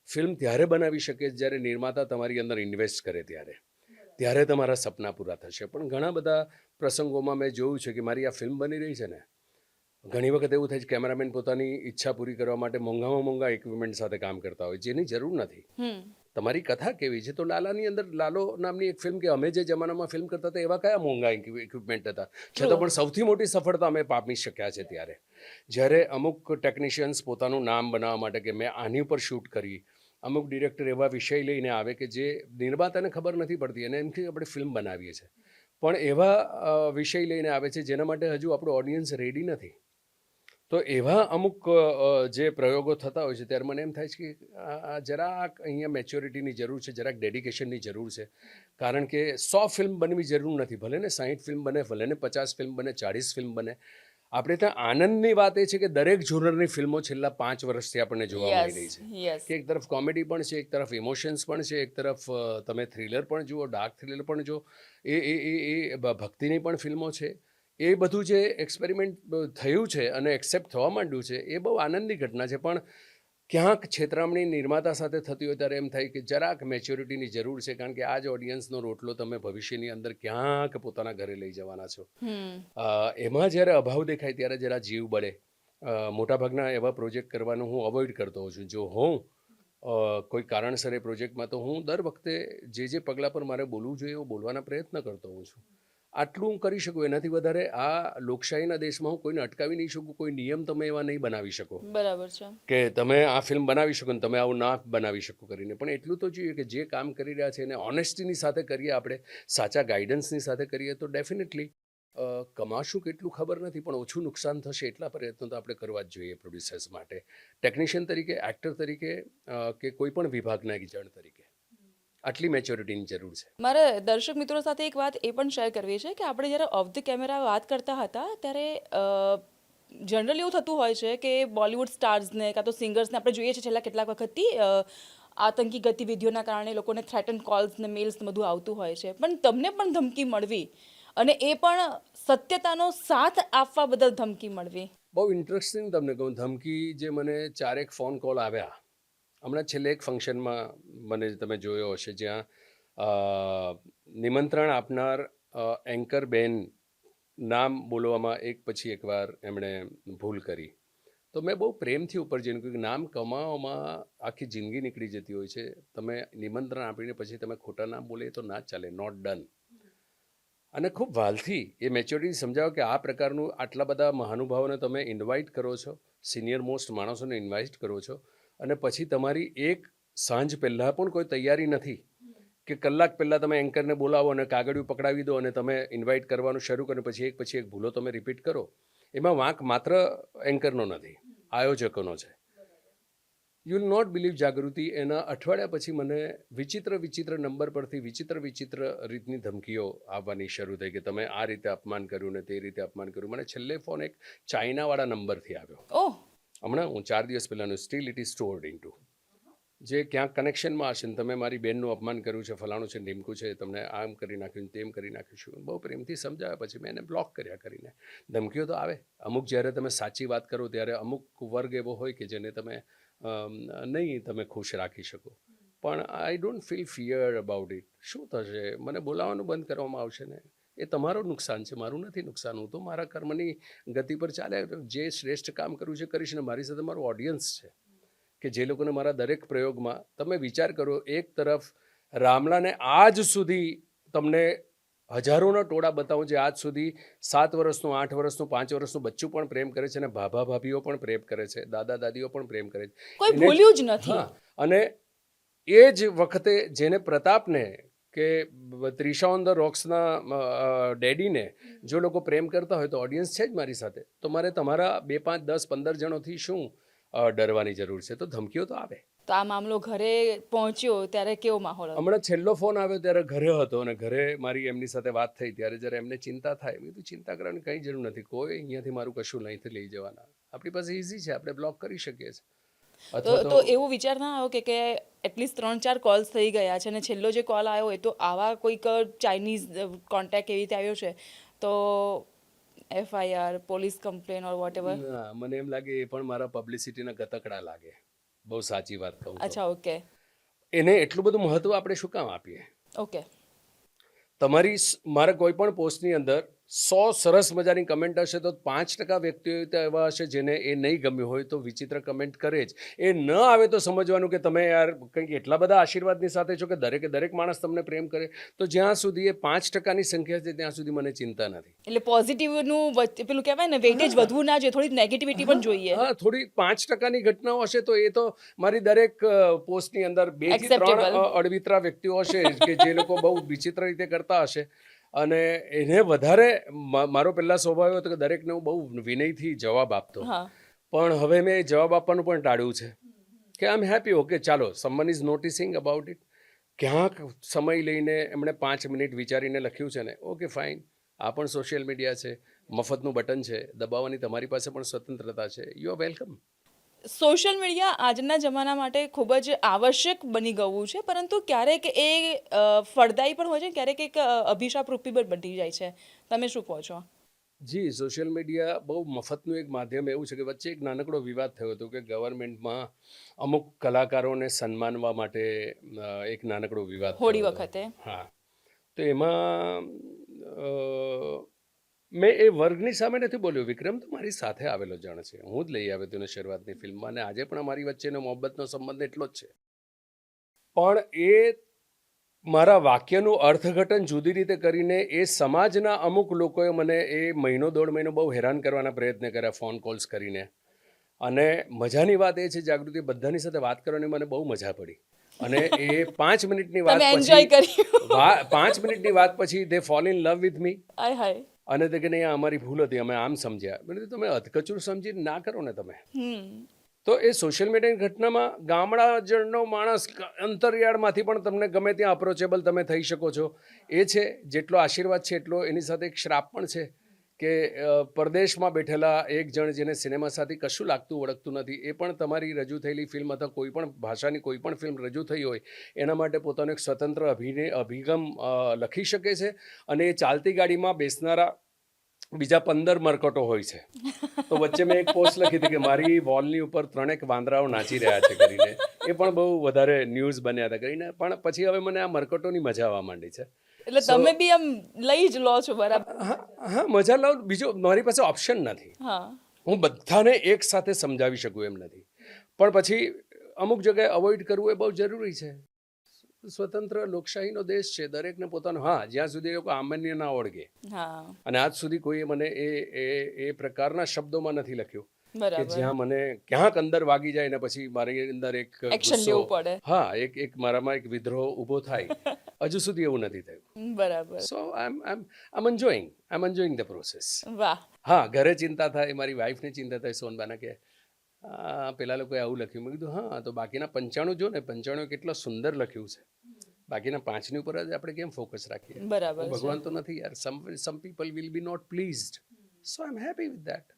ફિલ્મ ત્યારે બનાવી શકીએ જ્યારે નિર્માતા તમારી અંદર ઇન્વેસ્ટ કરે, ત્યારે તમારા સપના પૂરા થશે. પણ ઘણા બધા પ્રસંગોમાં મેં જોયું છે કે મારી આ ફિલ્મ બની રહી છે ને, ઘણી વખત એવું થાય છે કેમેરામેન પોતાની ઈચ્છા પૂરી કરવા માટે મોંઘામાં મોંઘા ઇક્વિપમેન્ટ સાથે કામ કરતા હોય, જેની જરૂર નથી. તમારી કથા કેવી છે? તો લાલાની અંદર, લાલો નામની એક ફિલ્મ, કે અમે જે જમાનામાં ફિલ્મ કરતા હતા એવા કયા મોંઘા ઇક્વિપમેન્ટ હતા, છતાં પણ સૌથી મોટી સફળતા અમે પામી શક્યા છે. ત્યારે જ્યારે અમુક ટેકનિશિયન્સ પોતાનું નામ બનાવવા માટે કે મેં આની ઉપર શૂટ કરી, અમુક ડિરેક્ટર એવા વિષય લઈને આવે કે જે નિર્માતાને ખબર નથી પડતી અને એમથી આપણે ફિલ્મ બનાવીએ છીએ, પણ એવા વિષય લઈને આવે છે જેના માટે હજુ આપણો ઓડિયન્સ રેડી નથી. તો એવા અમુક જે પ્રયોગો થતા હોય છે ત્યારે મને એમ થાય છે કે આ જરાક અહીંયા મેચ્યોરિટીની જરૂર છે, જરાક ડેડિકેશનની જરૂર છે. કારણ કે 100 ફિલ્મ બનવી જરૂર નથી, ભલે ને 60 ફિલ્મ બને, ભલે ને 50 ફિલ્મ બને, 40 ફિલ્મ બને. આપણે ત્યાં આનંદની વાત એ છે કે દરેક જોનરની ફિલ્મો છેલ્લા 5 વર્ષથી આપણને જોવા મળી રહી છે. યસ કે એક તરફ કોમેડી પણ છે, એક તરફ ઇમોશન્સ પણ છે, એક તરફ તમે થ્રિલર પણ જુઓ, ડાર્ક થ્રિલર પણ જુઓ, ભક્તિની પણ ફિલ્મો છે. એ બધું જે એક્સપેરિમેન્ટ થયું છે અને એક્સેપ્ટ થવા માંડ્યું છે એ બહુ આનંદની ઘટના છે. પણ ક્યાંક છેતરામણી નિર્માતા સાથે થતી હોય ત્યારે એમ થાય કે જરાક મેચ્યોરિટીની જરૂર છે, કારણ કે આ જ ઓડિયન્સનો રોટલો તમે ભવિષ્યની અંદર ક્યાંક પોતાના ઘરે લઈ જવાના છો. એમાં જ્યારે અભાવ દેખાય ત્યારે જરા જીવ બળે. મોટાભાગના એવા પ્રોજેક્ટ કરવાનું હું અવોઇડ કરતો હોઉં છું. જો હોઉં કોઈ કારણસર એ પ્રોજેક્ટમાં, તો હું દર વખતે જે પગલાં પર મારે બોલવું જોઈએ એવું બોલવાના પ્રયત્ન કરતો હોઉં છું. આટલું હું કરી શકું, એનાથી વધારે આ લોકશાહીના દેશમાં હું કોઈને અટકાવી નહીં શકું. કોઈ નિયમ તમે એવા નહીં બનાવી શકો બરાબર છે કે તમે આ ફિલ્મ બનાવી શકો ને તમે આવું ના બનાવી શકો કરીને. પણ એટલું તો જોઈએ કે જે કામ કરી રહ્યા છે એને ઓનેસ્ટીની સાથે કરીએ, આપણે સાચા ગાઈડન્સની સાથે કરીએ તો ડેફિનેટલી કમાશું કેટલું ખબર નથી, પણ ઓછું નુકસાન થશે એટલા પ્રયત્નો તો આપણે કરવા જ જોઈએ પ્રોડ્યુસર્સ માટે, ટેકનિશિયન તરીકે, એક્ટર તરીકે, કે કોઈ પણ વિભાગના એક જણ તરીકે. આટલી મેચ્યોરિટીની જરૂર છે. મારે દર્શક મિત્રો સાથે એક વાત એ પણ શેર કરવી છે કે આપણે જ્યારે ઓફ ધ કેમેરા વાત કરતા હતા ત્યારે જનરલી એવું થતું હોય છે કે બોલિવૂડ સ્ટાર્સને કાં તો સિંગર્સને આપણે જોઈએ છીએ છેલ્લા કેટલાક વખતથી આતંકી ગતિવિધિઓના કારણે લોકોને થ્રેટન કોલ્સ ને મેલ્સ ને બધું આવતું હોય છે, પણ તમને પણ ધમકી મળવી અને એ પણ સત્યતાનો સાથ આપવા બદલ ધમકી મળવી. બહુ ઇન્ટરેસ્ટિંગ તમને કહું, ધમકી જે મને 4 ફોન કોલ આવ્યા હમણાં છેલ્લે એક ફંક્શનમાં, મને તમે જોયો હશે, જ્યાં નિમંત્રણ આપનાર એન્કર બેન નામ બોલવામાં એક પછી એકવાર એમણે ભૂલ કરી. તો મેં બહુ પ્રેમથી ઉપર જઈને કહ્યું કે નામ કમાવામાં આખી જિંદગી નીકળી જતી હોય છે. તમે નિમંત્રણ આપીને પછી તમે ખોટા નામ બોલે તો ના ચાલે, નોટ ડન. અને ખૂબ વાલથી એ મેચ્યોરિટી સમજાવો કે આ પ્રકારનું આટલા બધા મહાનુભાવોને તમે ઇન્વાઇટ કરો છો, સિનિયર મોસ્ટ માણસોને ઇન્વાઇટ કરો છો, અને પછી તમારી એક સાંજ પહેલાં પણ કોઈ તૈયારી નથી કે કલાક પહેલાં તમે એન્કરને બોલાવો અને કાગળિયું પકડાવી દો અને તમે ઇન્વાઇટ કરવાનું શરૂ કરો, પછી એક ભૂલો તમે રિપીટ કરો. એમાં વાંક માત્ર એન્કરનો નથી, આયોજકોનો છે. યુ વિલ નોટ બિલીવ જાગૃતિ, એના અઠવાડિયા પછી મને વિચિત્ર નંબર પરથી વિચિત્ર રીતની ધમકીઓ આવવાની શરૂ થઈ કે તમે આ રીતે અપમાન કર્યું ને તે રીતે અપમાન કર્યું. મને છેલ્લે ફોન એક ચાઇનાવાળા નંબરથી આવ્યો. ઓહ, હમણાં હું 4 દિવસ પહેલાંનું, still it is stored into, જે ક્યાંક કનેક્શનમાં હશે ને તમે મારી બેનનું અપમાન કર્યું છે, ફલાણું છે, ઢીમકું છે, તમને આમ કરી નાખ્યું, તેમ કરી નાખ્યું. બહુ પ્રેમથી સમજાવ્યા પછી મેં એને બ્લોક કર્યા કરીને. ધમકીઓ તો આવે અમુક, જ્યારે તમે સાચી વાત કરો ત્યારે અમુક વર્ગ એવો હોય કે જેને તમે નહીં તમે ખુશ રાખી શકો. પણ I don't feel fear about it. શું થશે, મને બોલાવવાનું બંધ કરવામાં આવશે ને, એ તમારું નુકસાન છે, મારું નથી નુકસાન. હું તો મારા કર્મની ગતિ પર ચાલ્યા, જે શ્રેષ્ઠ કામ કરવું છે કરીશ ને. મારી સાથે મારું ઓડિયન્સ છે કે જે લોકોને મારા દરેક પ્રયોગમાં, તમે વિચાર કરો, એક તરફ રામલાને આજ સુધી તમને હજારોના ટોળા બતાવું, જે આજ સુધી 7 વર્ષનું, 8 વર્ષનું, 5 વર્ષનું બચ્ચું પણ પ્રેમ કરે છે, અને ભાભા ભાભીઓ પણ પ્રેમ કરે છે, દાદા દાદીઓ પણ પ્રેમ કરે છે. કોઈ ભૂલ્યું જ નથી. હા, અને એ જ વખતે જેને પ્રતાપને કે ત્રિશા ઓન ધ રોક્સના ડેડીને જો લોકો પ્રેમ કરતા હોય તો ઓડિયન્સ છે જ મારી સાથે. તો મારે તમારા 2, 5, 10, 15 જણોથી શું ડરવાની જરૂર છે? તો ધમકીઓ તો આવે. તો આ મામલો ઘરે પહોંચ્યો ત્યારે કેવો માહોલ હતો? હમણાં છેલ્લો ફોન આવ્યો ત્યારે ઘરે હતો, અને ઘરે મારી એમની સાથે વાત થઈ ત્યારે જ્યારે એમને ચિંતા થાય, મેં કીધું ચિંતા કરવાની કંઈ જરૂર નથી, કોઈ અહીંયાથી મારું કશું નહીં લઈ જવાના. આપણી પાસે ઇઝી છે, આપણે બ્લોક કરી શકીએ છીએ. તો એવું વિચાર ના આવ્યો કે એટલીસ્ટ 3-4 કોલ્સ થઈ ગયા છે અને છેલ્લો જે કોલ આવ્યો એ તો આવા કોઈક ચાઇનીઝ કોન્ટેક્ટ એવી રીતે આવ્યો છે, તો FIR, police complain or whatever? મને એમ લાગે એ પણ મારા પબ્લિસિટીના ગતકડા લાગે. બહુ સાચી વાત કહું. અચ્છા, ઓકે. એને એટલું બધું મહત્વ આપણે શું કામ આપીએ? ઓકે. તમારી મારા કોઈ પણ પોસ્ટની અંદર 100 સરસ મજાની કમેન્ટ હશે તો 5% વ્યક્તિઓ એવા હશે જેને એ નહીં ગમ્યું હોય તો વિચિત્ર કમેન્ટ કરે જ. એ ન આવે તો સમજવાનું કે તમે યાર કંઈક એટલા બધા આશીર્વાદની સાથે છો કે દરેક માણસ તમને પ્રેમ કરે. તો જ્યાં સુધી એ 5%ની સંખ્યા છે ત્યાં સુધી મને ચિંતા નથી. એટલે પોઝિટિવનું પેલું કહેવાય ને, વેટેજ વધવું ના જોઈએ, થોડી નેગેટિવિટી પણ જોઈએ. હા, થોડી 5%ની ઘટનાઓ હશે તો એ તો મારી દરેક પોસ્ટની અંદર 2 થી 3 અડવિતરા વ્યક્તિઓ હશે કે જે લોકો બહુ વિચિત્ર રીતે કરતા હશે. અને એને વધારે મારો પહેલાં સ્વભાવ હતો કે દરેકને હું બહુ વિનયથી જવાબ આપતો, હા પણ હવે મેં જવાબ આપવાનું પણ ટાળ્યું છે કે આઈ એમ હેપી, ઓકે ચાલો સમવન ઇઝ નોટિસિંગ અબાઉટ ઇટ. ક્યાંક સમય લઈને એમણે 5 મિનિટ વિચારીને લખ્યું છે ને, ઓકે ફાઇન. આ પણ સોશિયલ મીડિયા છે, મફતનું બટન છે, દબાવવાની તમારી પાસે પણ સ્વતંત્રતા છે. You are welcome. Social media આજના જમાના માટે ખૂબ જ આવશ્યક બની ગયું છે, પરંતુ ક્યારેક એ ફળદાયી પણ હોય છે, ક્યારેક એક અભિશાપ રૂપી પણ બની જાય છે. તમે શું કહો છો? જી, સોશિયલ મીડિયા બહુ મફતનું એક માધ્યમ એવું છે કે વચ્ચે એક નાનકડો વિવાદ થયો હતો કે ગવર્મેન્ટમાં અમુક કલાકારોને સન્માનવા માટે એક નાનકડો વિવાદ હોળી થયો હતો. વખતે હા, તો એમાં મેં એ વર્ગની સામે નથી બોલ્યો. વિક્રમ તો મારી સાથે આવેલો જણ છે, હું જ લઈ આવ્યો હતો એને શરૂઆતની ફિલ્મમાં, અને આજે પણ અમારી વચ્ચેનો મોહબ્બતનો સંબંધ એટલો જ છે. પણ એ મારા વાક્યનું અર્થઘટન જુદી રીતે કરીને એ સમાજના અમુક લોકોએ મને એ મહિનો દોઢ મહિનો બહુ હેરાન કરવાના પ્રયત્ન કર્યા, ફોન કોલ્સ કરીને. અને મજાની વાત એ છે, જાગૃતિ, બધાની સાથે વાત કરવાની મને બહુ મજા પડી. અને એ 5 મિનિટની વાત તમે એન્જોય પછી કર્યું? 5 મિનિટની વાત પછી they fall in love with me. આય હાય. અને તે કે નહીં, આ અમારી ભૂલ હતી, અમે આમ સમજ્યા. મેં કીધું તમે અધકચરું સમજીને ના કરો ને તમે. તો એ સોશિયલ મીડિયાની ઘટનામાં ગામડા જણનો માણસ અંતરિયાળમાંથી પણ તમને ગમે ત્યાં અપ્રોચેબલ તમે થઈ શકો છો. એ છે, જેટલો આશીર્વાદ છે એટલો એની સાથે એક શ્રાપ પણ છે કે પરદેશમાં બેઠેલા એક જણ જેને સિનેમા સાથે કશું લાગતું ઓળખતું નથી, એ પણ તમારી રજૂ થયેલી ફિલ્મ અથવા કોઈ પણ ભાષાની કોઈ પણ ફિલ્મ રજૂ થઈ હોય એના માટે પોતાનો એક સ્વતંત્ર અભિગમ લખી શકે છે. અને એ ચાલતી ગાડીમાં બેસનારા બીજા 15 મરકટો હોય છે. તો વચ્ચે મેં એક પોસ્ટ લખી હતી કે મારી વોલની ઉપર 3 વાંદરાઓ નાચી રહ્યા છે કરીને. એ પણ બહુ વધારે ન્યૂઝ બન્યા હતા કરીને. પણ પછી હવે મને આ મરકટોની મજા આવવા માંડી છે. એટલે તમે બી આમ લઈ જ લો છો, બરાબર? હા, મજા લઉં. બીજો મારી પાસે ઓપ્શન નથી. હા. હું બધાને એક સાથે સમજાવી શકું એમ નથી. પણ પછી અમુક જગ્યાએ અવોઇડ કરવું એ બહુ જરૂરી છે. સ્વતંત્ર લોકશાહીનો દેશ છે, દરેકને પોતાનો. હા, જ્યાં સુધી લોકો આમાન્ય ના ઓળગે. હા, અને આજ સુધી કોઈએ મને એ પ્રકારના શબ્દોમાં નથી લખ્યું કે બરાબર. જ્યાં મને ક્યાંક અંદર વાગી જાય ને પછી મારી અંદર એક એક્શન ગુસ્સો, લેવું પડે. હા, એક મારામાં એક વિદ્રોહ ઊભો થાય. હજુ સુધી એવું નથી થયું. બરાબર. સો I M enjoying the process. વાહ. હા, ઘરે ચિંતા થાય, મારી વાઈફને ચિંતા થાય, સોનબાના કે પેલા લોકોએ આવું લખ્યું. મેં કીધું હા, તો બાકીના 95 જો ને, 95 કેટલો સુંદર લખ્યું છે. બાકીના 5ની ઉપર જ આપણે કેમ ફોકસ રાખીએ? બરાબર હું છે. ભગવાન તો નથી યાર. Some people will be not pleased, so I am happy with that.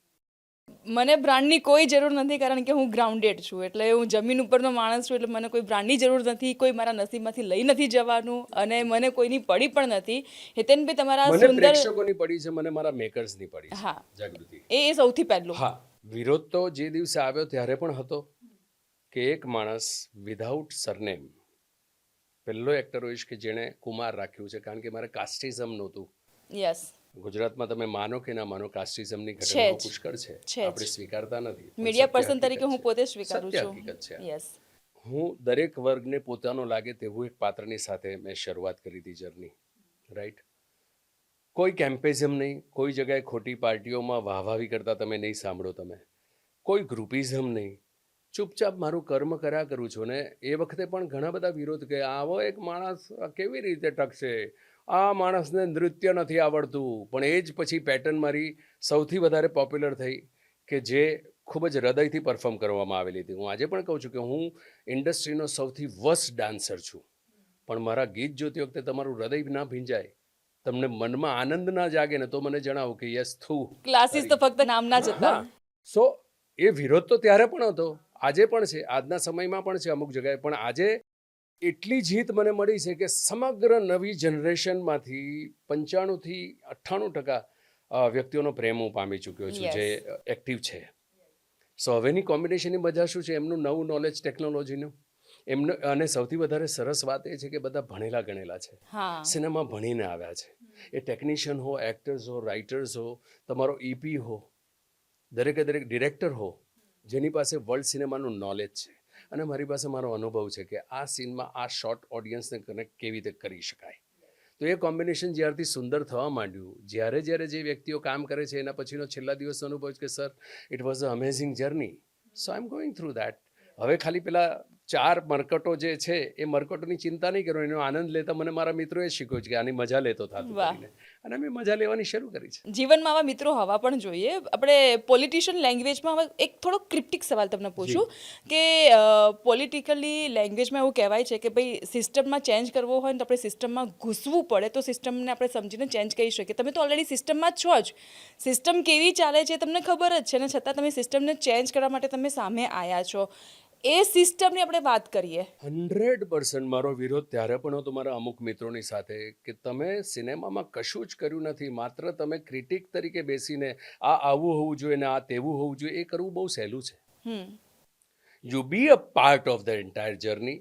મને બ્રાન્ડની કોઈ જરૂર નથી, કારણ કે હું ગ્રાઉન્ડેડ છું. એટલે હું જમીન ઉપરનો માણસ છું, એટલે મને કોઈ બ્રાન્ડની જરૂર નથી. કોઈ મારા નસીબમાંથી લઈ નથી જવાનું, અને મને કોઈની પડી પણ નથી. હિતેનભાઈ, તમારા મને સુંદર, પ્રેક્ષકોની પડી છે, મને મારા મેકર્સની પડી છે. હા, જાગૃતિ. એ સૌથી પહેલું. હા, વિરોધ તો જે દિવસે આવ્યો ત્યારે પણ હતો કે એક માણસ વિધાઉટ સરનેમ, પહેલો એક્ટર હોઈશ કે જેણે કુમાર રાખ્યું છે, કારણ કે મારે કાસ્ટિઝમ નહોતું. યસ. ગુજરાતમાં તમે માનો કે ના માનો, કાસ્ટિઝમની છે ઘટનાઓ જ. પુષ્કળ છે. છે જ. આપણે સ્વીકારતા નથી. પણ મીડિયા સત્ય પર્સન હકીકત તરીકે હું છે. પોતે સ્વીકારું સત્ય છું. હકીકત છે આ. યસ. હું દરેક વર્ગને પોતાનો લાગે તેવું એક પાત્રની સાથે મેં શરૂઆત કરી હતી જર્ની, રાઈટ? કોઈ કેમ્પેઝમ નહીં, કોઈ જગ્યાએ ખોટી પાર્ટીઓમાં વાહવાહી કરતા તમે નહીં સાંભળો. તમે કોઈ ગ્રુપિઝમ નહીં, ચૂપચાપ મારું કર્મ કર્યા કરું છું. ને એ વખતે પણ ઘણા બધા વિરોધ કે આવો એક માણસ કેવી રીતે ટકશે, આ માણસને નૃત્ય નથી આવડતું. પણ એ જ પછી પેટર્ન મારી સૌથી વધારે પોપ્યુલર થઈ કે જે ખૂબ જ હૃદયથી પરફોર્મ કરવામાં આવેલી હતી. હું આજે પણ કહું છું કે હું ઇન્ડસ્ટ્રીનો સૌથી વર્સ્ટ ડાન્સર છું, પણ મારા ગીત જોતી વખતે તમારું હૃદય ના ભીંજાય, તમને મનમાં આનંદ ના જાગે ને, તો મને જણાવો કે યસ થું. ક્લાસીસ તો ફક્ત નામના જ હતા. સો એ વિરોધ તો ત્યારે પણ હતો, આજે પણ છે, આજના સમયમાં પણ છે અમુક જગ્યાએ. પણ આજે એટલી જીત મને મળી છે કે સમગ્ર નવી જનરેશનમાંથી 95થી 98% વ્યક્તિઓનો પ્રેમ હું પામી ચૂક્યો છું, જે એક્ટિવ છે. સો હવેની કોમ્બિનેશનની મજા શું છે? એમનું નવું નોલેજ ટેકનોલોજીનું એમને. અને સૌથી વધારે સરસ વાત એ છે કે બધા ભણેલા ગણેલા છે, સિનેમા ભણીને આવ્યા છે. એ ટેકનિશિયન હો, એક્ટર્સ હો, રાઇટર્સ હો, તમારો EP હો, દરેકે દરેક ડિરેક્ટર હો, જેની પાસે વર્લ્ડ સિનેમાનું નોલેજ છે. અને મારી પાસે મારો અનુભવ છે કે આ સીનમાં આ શોર્ટ ઓડિયન્સને કનેક્ટ કેવી રીતે કરી શકાય. તો એ કોમ્બિનેશન જ્યારથી સુંદર થવા માંડ્યું, જ્યારે જે વ્યક્તિઓ કામ કરે છે એના પછીનો છેલ્લા દિવસનો અનુભવ છે કે sir, it was a amazing journey. So I am going through that. હવે ખાલી પેલા 4 મરકટો જે છે એ મરકટોની ચિંતા નહીં કરો, એનો આનંદ લેતા મને મારા મિત્રોએ શીખ્યું છે કે આની મજા લેતો થતું વાહ. કરીને, અને મેં મજા લેવાની શરૂ કરી છે. જીવનમાં આવા મિત્રો હોવા પણ જોઈએ. આપણે પોલિટિશિયન લેંગ્વેજમાં હવે એક થોડો ક્રિપ્ટિક સવાલ તમને પૂછું કે પોલિટિકલી લેંગ્વેજમાં એવું કહેવાય છે કે ભાઈ સિસ્ટમમાં ચેન્જ કરવો હોય ને તો આપણે સિસ્ટમમાં ઘૂસવું પડે તો સિસ્ટમને આપણે સમજીને ચેન્જ કરી શકીએ. તમે તો ઓલરેડી સિસ્ટમમાં જ છો જ, સિસ્ટમ કેવી ચાલે છે તમને ખબર જ છે ને છતાં તમે સિસ્ટમને ચેન્જ કરવા માટે તમે સામે આવ્યા છો. એ સિસ્ટમની આપણે વાત કરીએ. 100% મારો વિરોધ ત્યારે પણ હતો મારા અમુક મિત્રોની સાથે કે તમે સિનેમામાં કશું જ કર્યું નથી, માત્ર તમે ક્રિટિક તરીકે બેસીને આ આવું હોવું જોઈએ ને આ તેવું હોવું જોઈએ, એ કરવું બહુ સહેલું છે. You be a part of the entire journey.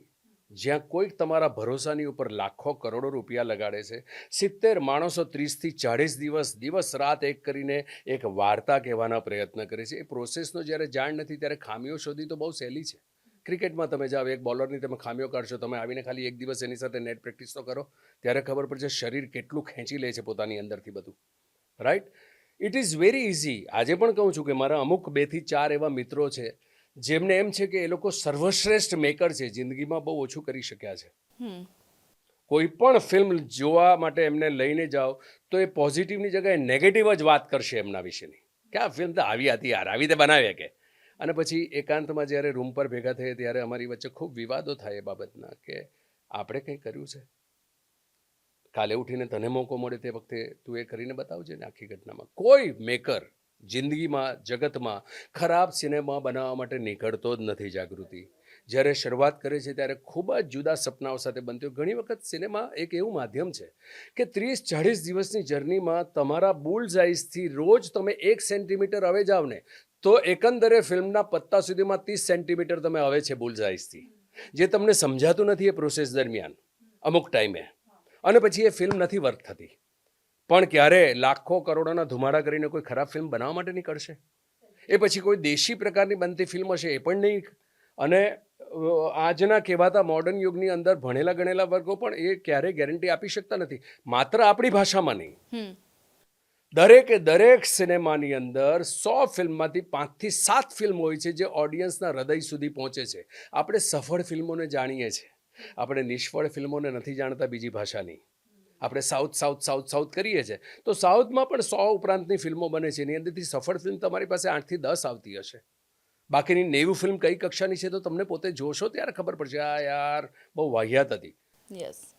જ્યાં કોઈક તમારા ભરોસાની ઉપર લાખો કરોડો રૂપિયા લગાડે છે, 70 માણસો 30 થી 40 દિવસ રાત એક કરીને એક વાર્તા કહેવાના પ્રયત્ન કરે છે. એ પ્રોસેસનો જ્યારે જાણ નથી ત્યારે ખામીઓ શોધી તો બહુ સહેલી છે. ક્રિકેટમાં તમે જાઓ, એક બોલરની તમે ખામીઓ કાઢશો, તમે આવીને ખાલી એક દિવસ એની સાથે નેટ પ્રેક્ટિસ તો કરો, ત્યારે ખબર પડશે શરીર કેટલું ખેંચી લે છે પોતાની અંદરથી બધું, right? It is very easy. આજે પણ કહું છું કે મારા અમુક 2 થી 4 એવા મિત્રો છે જેમને એમ છે કે એ લોકો સર્વશ્રેષ્ઠ મેકર છે, જિંદગીમાં બહુ ઓછું કરી શક્યા છે. કોઈ પણ ફિલ્મ જોવા માટે એમને લઈને જાઓ તો એ પોઝિટિવની જગ્યાએ નેગેટિવ જ વાત કરશે એમના વિશેની, કે આ ફિલ્મ તો આવી હતી યાર, આવી રીતે બનાવીએ કે. અને પછી એકાંતમાં જ્યારે રૂમ પર ભેગા થઈએ ત્યારે અમારી વચ્ચે ખૂબ વિવાદો થાય એ બાબતના કે આપણે કંઈ કર્યું છે, કાલે ઉઠીને તને મોકો મળે તે વખતે તું એ કરીને બતાવજે ને. આખી ઘટનામાં કોઈ મેકર જિંદગીમાં જગતમાં ખરાબ સિનેમા બનાવવા માટે નીકળતો જ નથી. જાગૃતિ જ્યારે શરૂઆત કરે છે ત્યારે ખૂબ જ જુદા સપનાઓ સાથે બનતી હોય. ઘણી વખત સિનેમા એક એવું માધ્યમ છે કે 30-40 દિવસની જર્નીમાં તમારા બુલ્સ આઈઝથી રોજ તમે 1 સેન્ટીમીટર હવે જાવ ને તો એકંદરે ફિલ્મના પત્તા સુધીમાં 30 સેન્ટીમીટર તમે હવે છે બુલ્સ આઈઝથી, જે તમને સમજાતું નથી એ પ્રોસેસ દરમિયાન અમુક ટાઈમે, અને પછી એ ફિલ્મ નથી વર્ક થતી. પણ ક્યારે લાખો કરોડોના ધુમાડા કરીને કોઈ ખરાબ ફિલ્મ બનાવવા માટે નીકળશે? એ પછી કોઈ દેશી પ્રકારની બનતી ફિલ્મ હશે એ પણ નહીં. અને આજના કહેવાતા મોડર્ન યુગની અંદર ભણેલા ગણેલા વર્ગો પણ એ ક્યારેય ગેરંટી આપી શકતા નથી, માત્ર આપણી ભાષામાં નહીં. દરેક સિનેમાની અંદર 100 ફિલ્મમાંથી 5 થી 7 ફિલ્મ હોય છે જે ઓડિયન્સના હૃદય સુધી પહોંચે છે. આપણે સફળ ફિલ્મોને જાણીએ છીએ, આપણે નિષ્ફળ ફિલ્મોને નથી જાણતા બીજી ભાષાની. આપણે સાઉથ કરીએ છીએ તો સાઉથમાં પણ 100 ઉપરાંતની ફિલ્મો બને છે, એની અંદરથી સફળ ફિલ્મ તમારી પાસે 8 થી 10 આવતી હશે. બાકીની 90 ફિલ્મ કઈ કક્ષાની છે તો તમને પોતે જોશો ત્યારે ખબર પડશે આ યાર બહુ વાહિયાત હતી.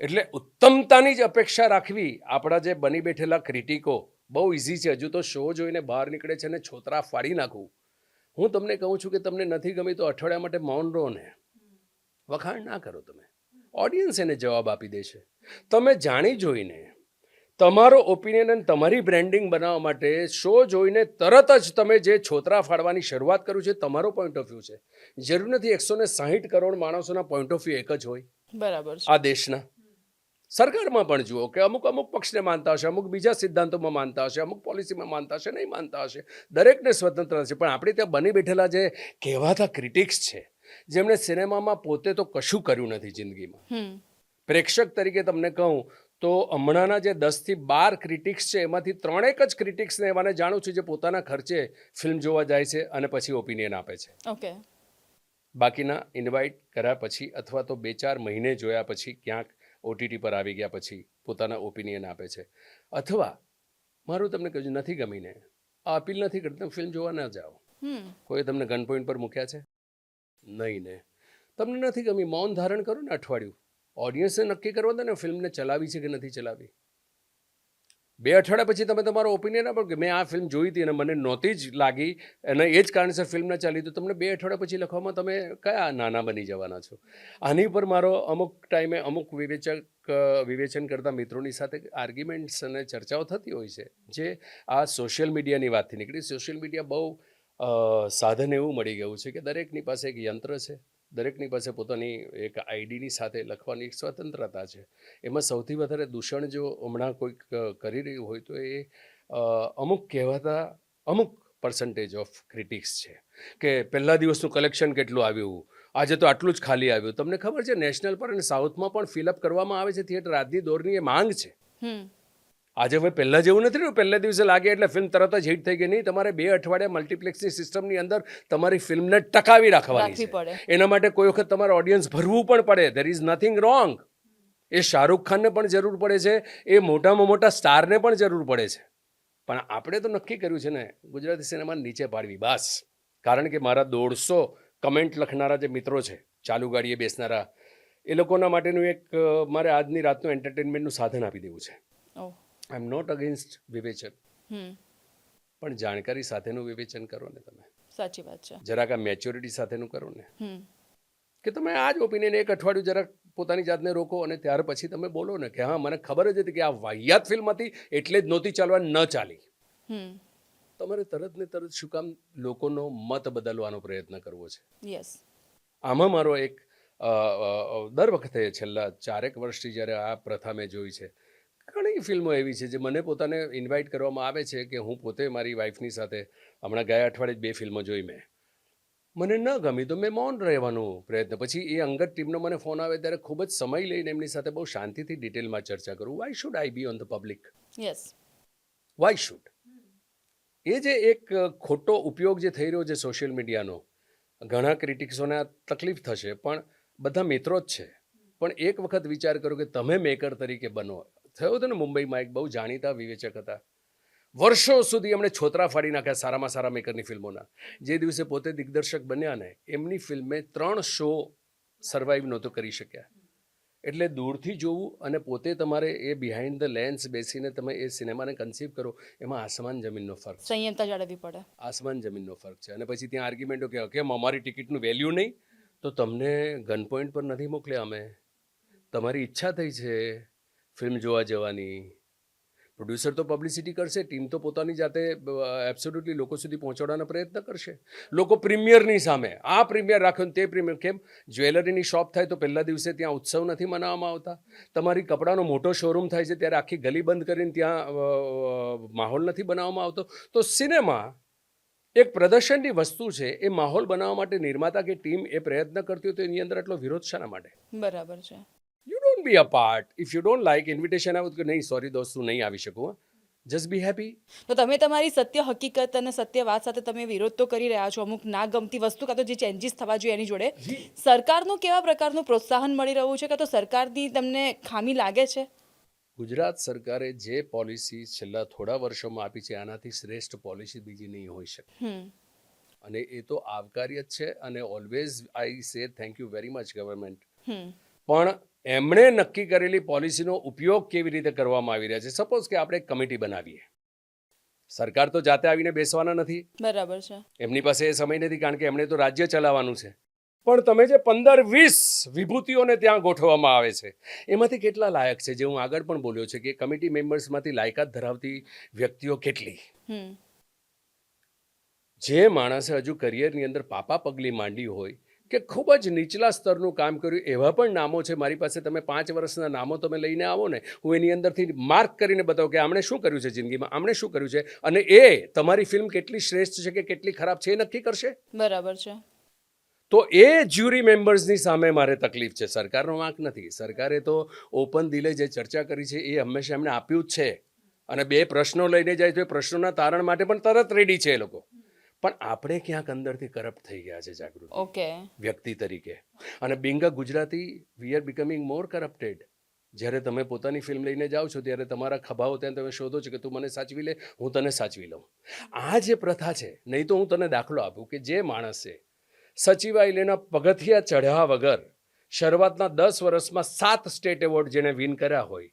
એટલે ઉત્તમતાની જ અપેક્ષા રાખવી આપણા જે બની બેઠેલા ક્રિટિકો બહુ ઇઝી છે. હજુ તો શો જોઈને બહાર નીકળે છે ને છોતરા ફાડી નાખવું. હું તમને કહું છું કે તમને નથી ગમી તો અઠવાડિયા માટે મૌન રહો ને, વખાણ ના કરો. તમે ઓડિયન્સ એને જવાબ આપી દેશે. તમે જાણી જોઈને તમારો ઓપિનિયન અને તમારી બ્રેન્ડિંગ બનાવવા માટે શો જોઈને તરત જ તમે જે છોતરા ફાડવાની શરૂઆત કર્યું છે તમારો પોઈન્ટ ઓફ વ્યૂ છે. જરૂર નથી 160 કરોડ માણસોના પોઈન્ટ ઓફ વ્યૂ એક જ હોય. બરાબર. આ દેશના સરકારમાં પણ જુઓ કે અમુક પક્ષને માનતા હશે, અમુક બીજા સિદ્ધાંતોમાં માનતા હશે, અમુક પોલિસીમાં માનતા હશે, નહીં માનતા હશે. દરેકને સ્વતંત્ર છે. પણ આપણે ત્યાં બની બેઠેલા જે કહેવાતા ક્રિટિક્સ છે જેમણે સિનેમામાં પોતે તો કશું કર્યું નથી જિંદગીમાં, પ્રેક્ષક તરીકે તમને કહું તો હમણાંના જે 10 થી 12 ક્રિટિક્સ છે એમાંથી 3 જ ક્રિટિક્સને એવાને જાણું છું જે પોતાના ખર્ચે ફિલ્મ જોવા જાય છે અને પછી ઓપિનિયન આપે છે. ઓકે. બાકીના ઇન્વાઇટ કર્યા પછી અથવા તો 2-4 મહિને જોયા પછી ક્યાંક OTT પર આવી ગયા પછી પોતાના ઓપિનિયન આપે છે. અથવા મારું તમને કહ્યું નથી ગમીને આ અપીલ નથી કરતી, તમે ફિલ્મ જોવા ના જાઓ. કોઈ તમને ગન પોઈન્ટ પર મૂક્યા છે? નહીં ને. તમને નથી ગમી મૌન ધારણ કરો ને અઠવાડિયું, ઓડિયન્સને નક્કી કરવા દો ને ફિલ્મને ચલાવી છે કે નથી ચલાવી. 2 અઠવાડિયા પછી તમે તમારો ઓપિનિયન આપો કે મેં આ ફિલ્મ જોઈ હતી અને મને નહોતી જ લાગી અને એ જ કારણસર ફિલ્મ ન ચાલી, તો તમને 2 અઠવાડિયા પછી લખવામાં તમે કયા નાના બની જવાના છો? આની પર મારો અમુક ટાઈમે અમુક વિવેચન કરતા મિત્રોની સાથે આર્ગ્યુમેન્ટ્સ અને ચર્ચાઓ થતી હોય છે જે આ સોશિયલ મીડિયાની વાતથી નીકળી. સોશિયલ મીડિયા બહુ સાધન એવું મળી ગયું છે કે દરેકની પાસે એક યંત્ર છે, દરેકની પાસે પોતાની એક આઈડીની સાથે લખવાની એક સ્વતંત્રતા છે. એમાં સૌથી વધારે દૂષણ જો હમણાં કોઈક કરી રહ્યું હોય તો એ અમુક કહેવાતા અમુક પર્સન્ટેજ ઓફ ક્રિટિક્સ છે કે પહેલા દિવસનું કલેક્શન કેટલું આવ્યું, આજે તો આટલું જ ખાલી આવ્યું. તમને ખબર છે નેશનલ પર અને સાઉથમાં પણ ફિલઅપ કરવામાં આવે છે થિયેટર, આજની દોરની એ માંગ છે. આજે હવે પહેલાં જેવું નથી ને, પહેલા દિવસે લાગે એટલે ફિલ્મ તરત જ હિટ થઈ ગઈ. નહીં, તમારે 2 અઠવાડિયા મલ્ટીપ્લેક્સની સિસ્ટમની અંદર તમારી ફિલ્મને ટકાવી રાખવાની રાખવી પડે. છે. એના માટે કોઈ વખત તમારે ઓડિયન્સ ભરવું પણ પડે. There is nothing wrong. એ શાહરૂખ ખાનને પણ જરૂર પડે છે, એ મોટામાં મોટા સ્ટારને પણ જરૂર પડે છે. પણ આપણે તો નક્કી કર્યું છે ને ગુજરાતી સિનેમાને નીચે પાડવી, બસ. કારણ કે મારા 150 કમેન્ટ લખનારા જે મિત્રો છે, ચાલુ ગાડીએ બેસનારા, એ લોકોના માટેનું એક મારે આજની રાતનું એન્ટરટેનમેન્ટનું સાધન આપી દેવું છે. ઓહ. આઈ એમ નોટ અગેન્સ્ટ વિવેચન, હમ. પણ જાણકારી સાથેનું વિવેચન કરો ને તમે. સાચી વાત છે. જરાક આ મેચ્યોરિટી સાથેનું કરો ને, હમ. કે તમે આ જ ઓપિનિયન એક અઠવાડિયું જરાક પોતાની જાતને રોકો અને ત્યાર પછી તમે બોલો ને કે હા, મને ખબર જ હતી કે આ વાહિયાત ફિલ્મ હતી એટલે જ નહોતી ચાલવા, ન ચાલી. હમ. તમારે તરત ને તરત શું કામ લોકોનો મત બદલવાનો પ્રયત્ન કરવો છે? યસ. આમાં મારો એક દર વખતે છેલ્લા 4 વર્ષથી જ્યારે આ પ્રથા મેં જોઈ છે, ઘણી ફિલ્મો એવી છે જે મને પોતાને ઇન્વાઇટ કરવામાં આવે છે કે હું પોતે મારી વાઈફની સાથે હમણાં ગયા અઠવાડિયે 2 ફિલ્મો જોઈ મેં. મને ન ગમી તો મેં મૌન રહેવાનો પ્રયત્ન. પછી એ અંગત ટીમનો મને ફોન આવે ત્યારે ખૂબ જ સમય લઈને એમની સાથે બહુ શાંતિથી ડિટેલમાં ચર્ચા કરું. Why should I be on the public? Yes. Why should? એ જે એક ખોટો ઉપયોગ જે થઈ રહ્યો છે સોશિયલ મીડિયાનો, ઘણા ક્રિટિક્સોને આ તકલીફ થશે, પણ બધા મિત્રો જ છે. પણ એક વખત વિચાર કરો કે તમે મેકર તરીકે બનો. થયો હતો ને મુંબઈમાં એક બહુ જાણીતા વિવેચક હતા, વર્ષો સુધી એમણે છોતરા ફાડી નાખ્યા સારામાં સારા મેકરની ફિલ્મોના. જે દિવસે પોતે દિગ્દર્શક બન્યા ને, એમની ફિલ્મે 3 શો સર્વાઈવ નહોતો કરી શક્યા. એટલે દૂરથી જોવું અને પોતે તમારે એ બિહાઇન્ડ ધ લેન્સ બેસીને તમે એ સિનેમાને કન્સીવ કરો, એમાં આસમાન જમીનનો ફરક છે. સંયમતા જાળવવી પડે. આસમાન જમીનનો ફરક છે. અને પછી ત્યાં આર્ગ્યુમેન્ટો કે કેમ અમારી ટિકિટનું વેલ્યુ નહીં? તો તમને ગન પોઈન્ટ પર નથી મોકલ્યા અમે, તમારી ઈચ્છા થઈ છે ફિલ્મ જોવા જવાની. પ્રોડ્યુસર તો પબ્લિસિટી કરશે, ટીમ તો પોતાની જાતે એબ્સોલ્યુટલી લોકો સુધી પહોંચાડવાનો પ્રયત્ન કરશે. લોકો પ્રીમિયરની સામે આ પ્રીમિયર રાખ્યો ને તે પ્રીમિયર. કેમ જ્વેલરીની શોપ થાય તો પહેલા દિવસે ત્યાં ઉત્સવ નથી મનાવવામાં આવતા? તમારી કપડાનો મોટો શોરૂમ થાય છે ત્યારે આખી ગલી બંધ કરીને ત્યાં માહોલ નથી બનાવવામાં આવતો? તો સિનેમા એક પ્રદર્શનની વસ્તુ છે, એ માહોલ બનાવવા માટે નિર્માતા કે ટીમ એ પ્રયત્ન કરતી હોય તો એની અંદર આટલો વિરોધ શાના માટે? બરાબર છે. You don't be a part. If you don't like invitation આવું કે નહીં સોરી દોસ્ત હું નહીં આવી શકું, જસ્ટ બી હેપી. તો તમે તમારી સત્ય હકીકત અને સત્ય વાત સાથે તમે વિરોધ તો કરી રહ્યા છો, અમુક ના ગમતી વસ્તુ કાં તો જે ચેન્જીસ થવા જોઈએ એની જોડે. સરકારનું કેવા પ્રકારનું પ્રોત્સાહન મળી રહ્યું છે, કાં તો સરકારની તમને ખામી લાગે છે? ગુજરાત સરકારે જે પોલિસી છેલ્લા થોડા વર્ષોમાં આપી છે આનાથી શ્રેષ્ઠ પોલિસી બીજી નહીં હોઈ શકે. અને એ તો આવકાર્ય જ છે. અને ઓલવેઝ આઈ સે thank you very much government. પણ એમણે નક્કી કરેલી પોલિસીનો ઉપયોગ કેવી રીતે કરવામાં આવી રહ્યા છે. સપોઝ કે આપણે એક કમિટી બનાવીએ, સરકાર તો જાતે આવીને બેસવાના નથી. બરાબર છે. એમની પાસે એ સમય નથી, કારણ કે એમણે તો રાજ્ય ચલાવવાનું છે. પણ તમે જે 15-20 વિભૂતિઓને ત્યાં ગોઠવવામાં આવે છે, એમાંથી કેટલા લાયક છે? જે હું આગળ પણ બોલ્યો છે કે કમિટી મેમ્બર્સમાંથી લાયકાત ધરાવતી વ્યક્તિઓ કેટલી? જે માણસે હજુ કરિયરની અંદર પાપા પગલી માંડી હોય કે ખૂબ જ નીચલા સ્તરનું કામ કર્યું, એવા પણ નામો છે મારી પાસે. તમે 5 વર્ષના નામો તમે લઈને આવો ને, હું એની અંદરથી માર્ક કરીને બતાવું કે આમણે શું કર્યું છે જિંદગીમાં, આમણે શું કર્યું છે, અને એ તમારી ફિલ્મ કેટલી શ્રેષ્ઠ છે કે કેટલી ખરાબ છે એ નક્કી કરશે. બરાબર છે. તો એ જ્યુરી મેમ્બર્સની સામે મારે તકલીફ છે, સરકારનો વાંક નથી. સરકારે તો ઓપન દિલે જે ચર્ચા કરી છે એ હંમેશા એમણે આપ્યું જ છે. અને 2 પ્રશ્નો લઈને જાય તો એ પ્રશ્નોના તારણ માટે પણ તરત રેડી છે એ લોકો. પણ આપણે ક્યાંક અંદરથી કરપ્ટ થઈ ગયા છે જાગૃતિ, ઓકે, વ્યક્તિ તરીકે. અને being a Gujarati we are becoming more corrupted. જ્યારે તમે પોતાની ફિલ્મ લઈને જાઓ છો ત્યારે તમારા ખભાઓ ત્યાં તમે શોધો છો કે તું મને સાચવી લે, હું તને સાચવી લઉં. આ જે પ્રથા છે, નહીં તો હું તને દાખલો આપું કે જે માણસે સચિવાલયના પગથિયા ચઢ્યા વગર શરૂઆતના 10 વર્ષમાં 7 સ્ટેટ એવોર્ડ જેણે વિન કર્યા હોય,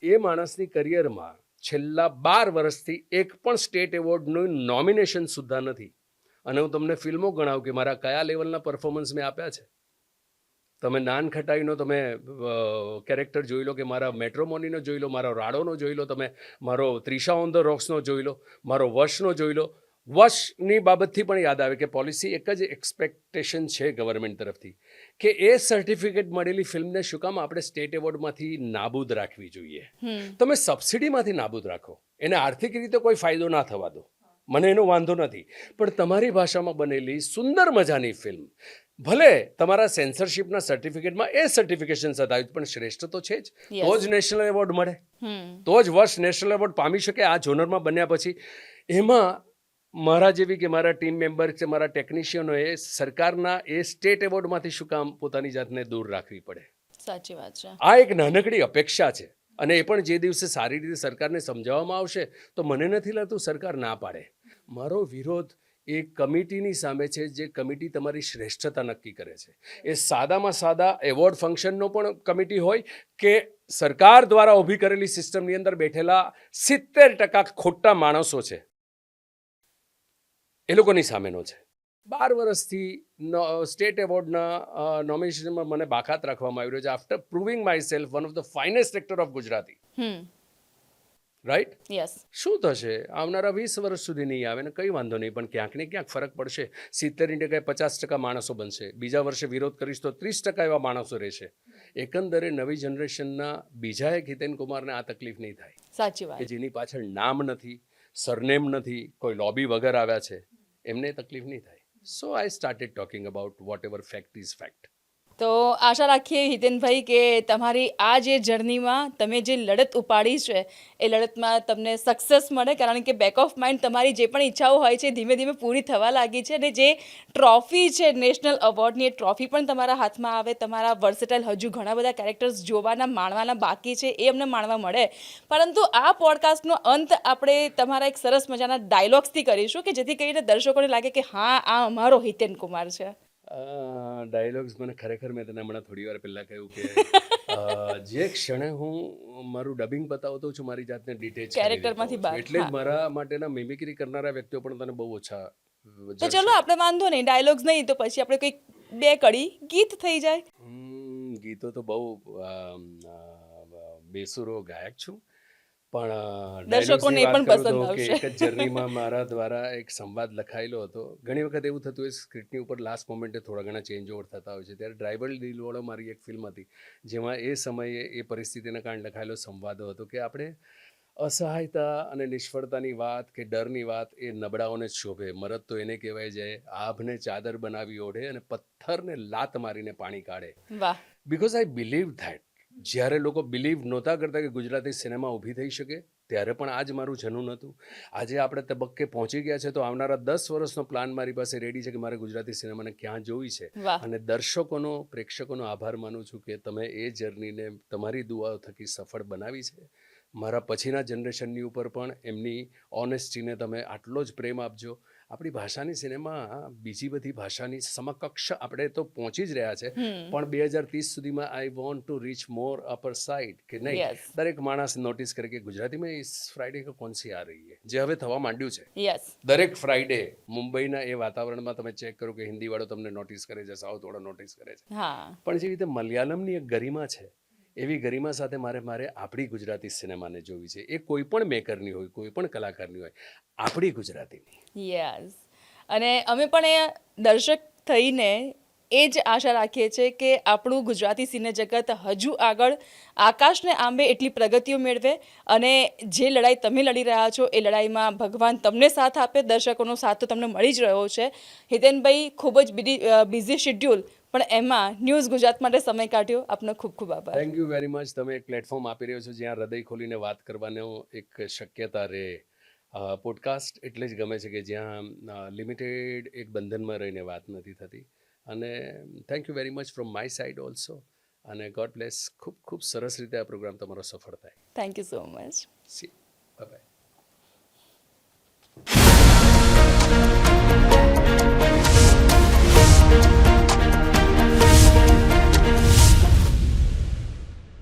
એ માણસની કરિયરમાં છેલ્લા 12 વર્ષથી એક પણ સ્ટેટ એવોર્ડનું નોમિનેશન સુદ્ધા નથી. અને હું તમને ફિલ્મો ગણાવું કે મારા કયા લેવલના પરફોર્મન્સ મેં આપ્યા છે. તમે નાન ખટાઈનો તમે કેરેક્ટર જોઈ લો, કે મારા મેટ્રોમોનીનો જોઈ લો, મારો રાડોનો જોઈ લો, તમે મારો ત્રિષા ઓન ધ રોક્સનો જોઈ લો, મારો વશનો જોઈ લો. વશની બાબતથી પણ યાદ આવે કે પોલિસી એક જ એક્સપેક્ટેશન છે ગવર્મેન્ટ તરફથી કે એ સર્ટિફિકેટ મળેલી ફિલ્મને શું કામ આપણે સ્ટેટ એવોર્ડમાંથી નાબૂદ રાખવી જોઈએ? તમે સબસિડીમાંથી નાબૂદ રાખો, એને આર્થિક રીતે કોઈ ફાયદો ના થવા દો. મને એનો વાંધો નથી, પણ તમારી ભાષામાં બનેલી સુંદર મજાની ફિલ્મ, ભલે તમારા સેન્સરશિપના સર્ટિફિકેટમાં એ સર્ટિફિકેશન સતાવ્યું પણ શ્રેષ્ઠ તો છે જ, Yes. તો જ નેશનલ એવોર્ડ મળે, હમ તો જ વર્ષ નેશનલ એવોર્ડ પામી શકે આ જોનરમાં બન્યા પછી. એમાં મારા જેવી કે મારા ટીમ મેમ્બર કે મારા ટેકનિશિયનોએ સરકારના એ સ્ટેટ એવોર્ડમાંથી શું કામ પોતાની જાતને દૂર રાખવી પડે? સાચી વાત છે. આ એક નાનકડી અપેક્ષા છે, અને એ પણ જે દિવસે સારી રીતે સરકારને સમજાવવામાં આવશે તો મને નથી લાગતું સરકાર ના પાડે. મારો વિરોધ એ કમિટીની સામે છે, જે કમિટી તમારી શ્રેષ્ઠતા નક્કી કરે છે. એ સાદામાં સાદા એવોર્ડ ફંક્શનનો પણ કમિટી હોય કે સરકાર દ્વારા ઊભી કરેલી સિસ્ટમની અંદર બેઠેલા 70% ખોટા માણસો છે એ લોકોની સામેનો છે. 12 વર્ષથી સ્ટેટ એવોર્ડના નોમિનેશનમાં મને બાકાત રાખવામાં આવી રહ્યો છે after proving myself one of the finest actor of Gujarati. Hmm right? Yes. શું થશે? આવનારા 20 વર્ષ સુધી નહીં આવે ને કંઈ વાંધો નહીં, પણ ક્યાંક ને ક્યાંક ફરક પડશે. 70% 50% માણસો બનશે, બીજા વર્ષે વિરોધ કરીશ તો 30% એવા માણસો રહેશે. એકંદરે નવી જનરેશનના બીજા એક હિતેન કુમારને આ તકલીફ નહીં થાય સાચી કે વાત. જેની પાછળ નામ નથી, સરનેમ નથી, કોઈ લોબી વગર આવ્યા છે, એમને તકલીફ નહીં થાય. So I started talking about whatever fact is fact. તો આશા રાખીએ હિતેનભાઈ કે તમારી આ જે જર્નીમાં તમે જે લડત ઉપાડી છે એ લડતમાં તમને સક્સેસ મળે, કારણ કે બેક ઓફ માઇન્ડ તમારી જે પણ ઈચ્છાઓ હોય છે ધીમે ધીમે પૂરી થવા લાગી છે, અને જે ટ્રોફી છે નેશનલ એવોર્ડની એ ટ્રોફી પણ તમારા હાથમાં આવે. તમારા વર્સેટાઇલ હજુ ઘણા બધા કેરેક્ટર્સ જોવાના માણવાના બાકી છે, એ અમને માણવા મળે. પરંતુ આ પોડકાસ્ટનો અંત આપણે તમારા એક સરસ મજાના ડાયલોગ્સથી કરીશું કે જેથી કરીને દર્શકોને લાગે કે હા આ અમારો હિતેન કુમાર છે. ડાયલોગ્સ મને ખરેખર મેં તને હમણાં થોડી વાર પહેલાં કહ્યું કે જે ક્ષણે હું મારું ડબિંગ બતાવતો છું મારી જાતને ડિટેચ કેરેક્ટરમાંથી બહાર, એટલે જ હા. મારા માટેના મિમિક્રી કરનારા વ્યક્તિઓ પણ તને બહુ ઓછા તો જડશે. ચલો આપણે વાંધો નહીં, ડાયલોગ્સ નહીં તો પછી આપણે કંઈક 2 કડી ગીત થઈ જાય. ગીતો તો બહુ બેસુરો ગાયક છું, પણ દર્શકોને dialogues ની એ પણ વાત કરું પસંદ તો કે આવશે. એક જ જર્નીમાં મારા દ્વારા એક સંવાદ લખાયેલો હતો. ઘણી વખત એવું થતું હોય સ્ક્રિપ્ટની ઉપર લાસ્ટ મોમેન્ટે થોડા ઘણા ચેન્જ ઓવર થતા હોય છે. ત્યારે ડ્રાઈવર દિલવાળો મારી એક ફિલ્મ હતી જેમાં એ સમયે એ પરિસ્થિતિના કારણે લખાયેલો સંવાદો હતો કે આપણે અસહાયતા અને નિષ્ફળતાની વાત કે ડરની વાત એ નબળાઓને જ શોભે. મરદ તો એને કહેવાય જાય આભને ચાદર બનાવી ઓઢે અને પથ્થરને લાત મારીને પાણી કાઢે. વાહ. Because I believe that. જ્યારે લોકો બિલીવ નહોતા કરતા કે ગુજરાતી સિનેમા ઊભી થઈ શકે, ત્યારે પણ આ જ મારું જનૂન હતું. આજે આપણે તબક્કે પહોંચી ગયા છે તો આવનારા 10 વર્ષનો પ્લાન મારી પાસે રેડી છે કે મારે ગુજરાતી સિનેમાને ક્યાં જોવી છે. વાહ. અને દર્શકોનો, પ્રેક્ષકોનો આભાર માનું છું કે તમે એ જર્નીને તમારી દુઆઓ થકી સફળ બનાવી છે. મારા પછીના જનરેશનની ઉપર પણ એમની ઓનેસ્ટીને તમે આટલો જ પ્રેમ આપજો. આપણી ભાષાની સિનેમા બીજી બધી ભાષાની સમકક્ષ આપણે તો પહોંચી જ રહ્યા છે, પણ 2030 સુધીમાં I want to reach more upper side કે નહીં. Yes. દરેક માણસ નોટિસ કરે કે ગુજરાતીમાં ઇસ ફ્રાઈડે કો કોણ સી આ રહી है, જે હવે થવા માંડ્યું છે. યસ. દરેક ફ્રાઈડે મુંબઈના એ વાતાવરણમાં તમે ચેક કરો કે હિન્દીવાળો તમને નોટિસ કરે છે, સાઉથવાળો નોટિસ કરે છે. હા. પણ જેવી રીતે મલયાલમની એક ગરિમા છે, એવી ગરિમા સાથે મારે આપણી ગુજરાતી સિનેમાને જોવી છે. એ કોઈ પણ મેકરની હોય, કોઈ પણ કલાકારની હોય, આપણી ગુજરાતીની. યસ. અને અમે પણ એ દર્શક થઈને એ જ આશા રાખીએ છીએ કે આપણું ગુજરાતી સિને જગત હજુ આગળ આકાશને આંબે એટલી પ્રગતિઓ મેળવે, અને જે લડાઈ તમે લડી રહ્યા છો એ લડાઈમાં ભગવાન તમને સાથ આપે. દર્શકોનો સાથ તો તમને મળી જ રહ્યો છે. હિતેનભાઈ ખૂબ જ બિઝી શેડ્યુલ, પણ એમાં ન્યૂઝ ગુજરાત માટે સમય કાઢ્યો. આપનો ખૂબ ખૂબ આભાર. Thank you very much. તમે એક પ્લેટફોર્મ આપી રહ્યો છો જ્યાં હૃદય ખોલીને વાત કરવાનો એક શક્યતા રહે. પોડકાસ્ટ એટલે જ ગમે છે કે જ્યાં લિમિટેડ એક બંધનમાં રહીને વાત નથી થતી. અને thank you very much from my side also. અને ગોડ બ્લેસ. ખૂબ ખૂબ સરસ રીતે આ પ્રોગ્રામ તમારો સફળ થાય. Thank you so much. See by.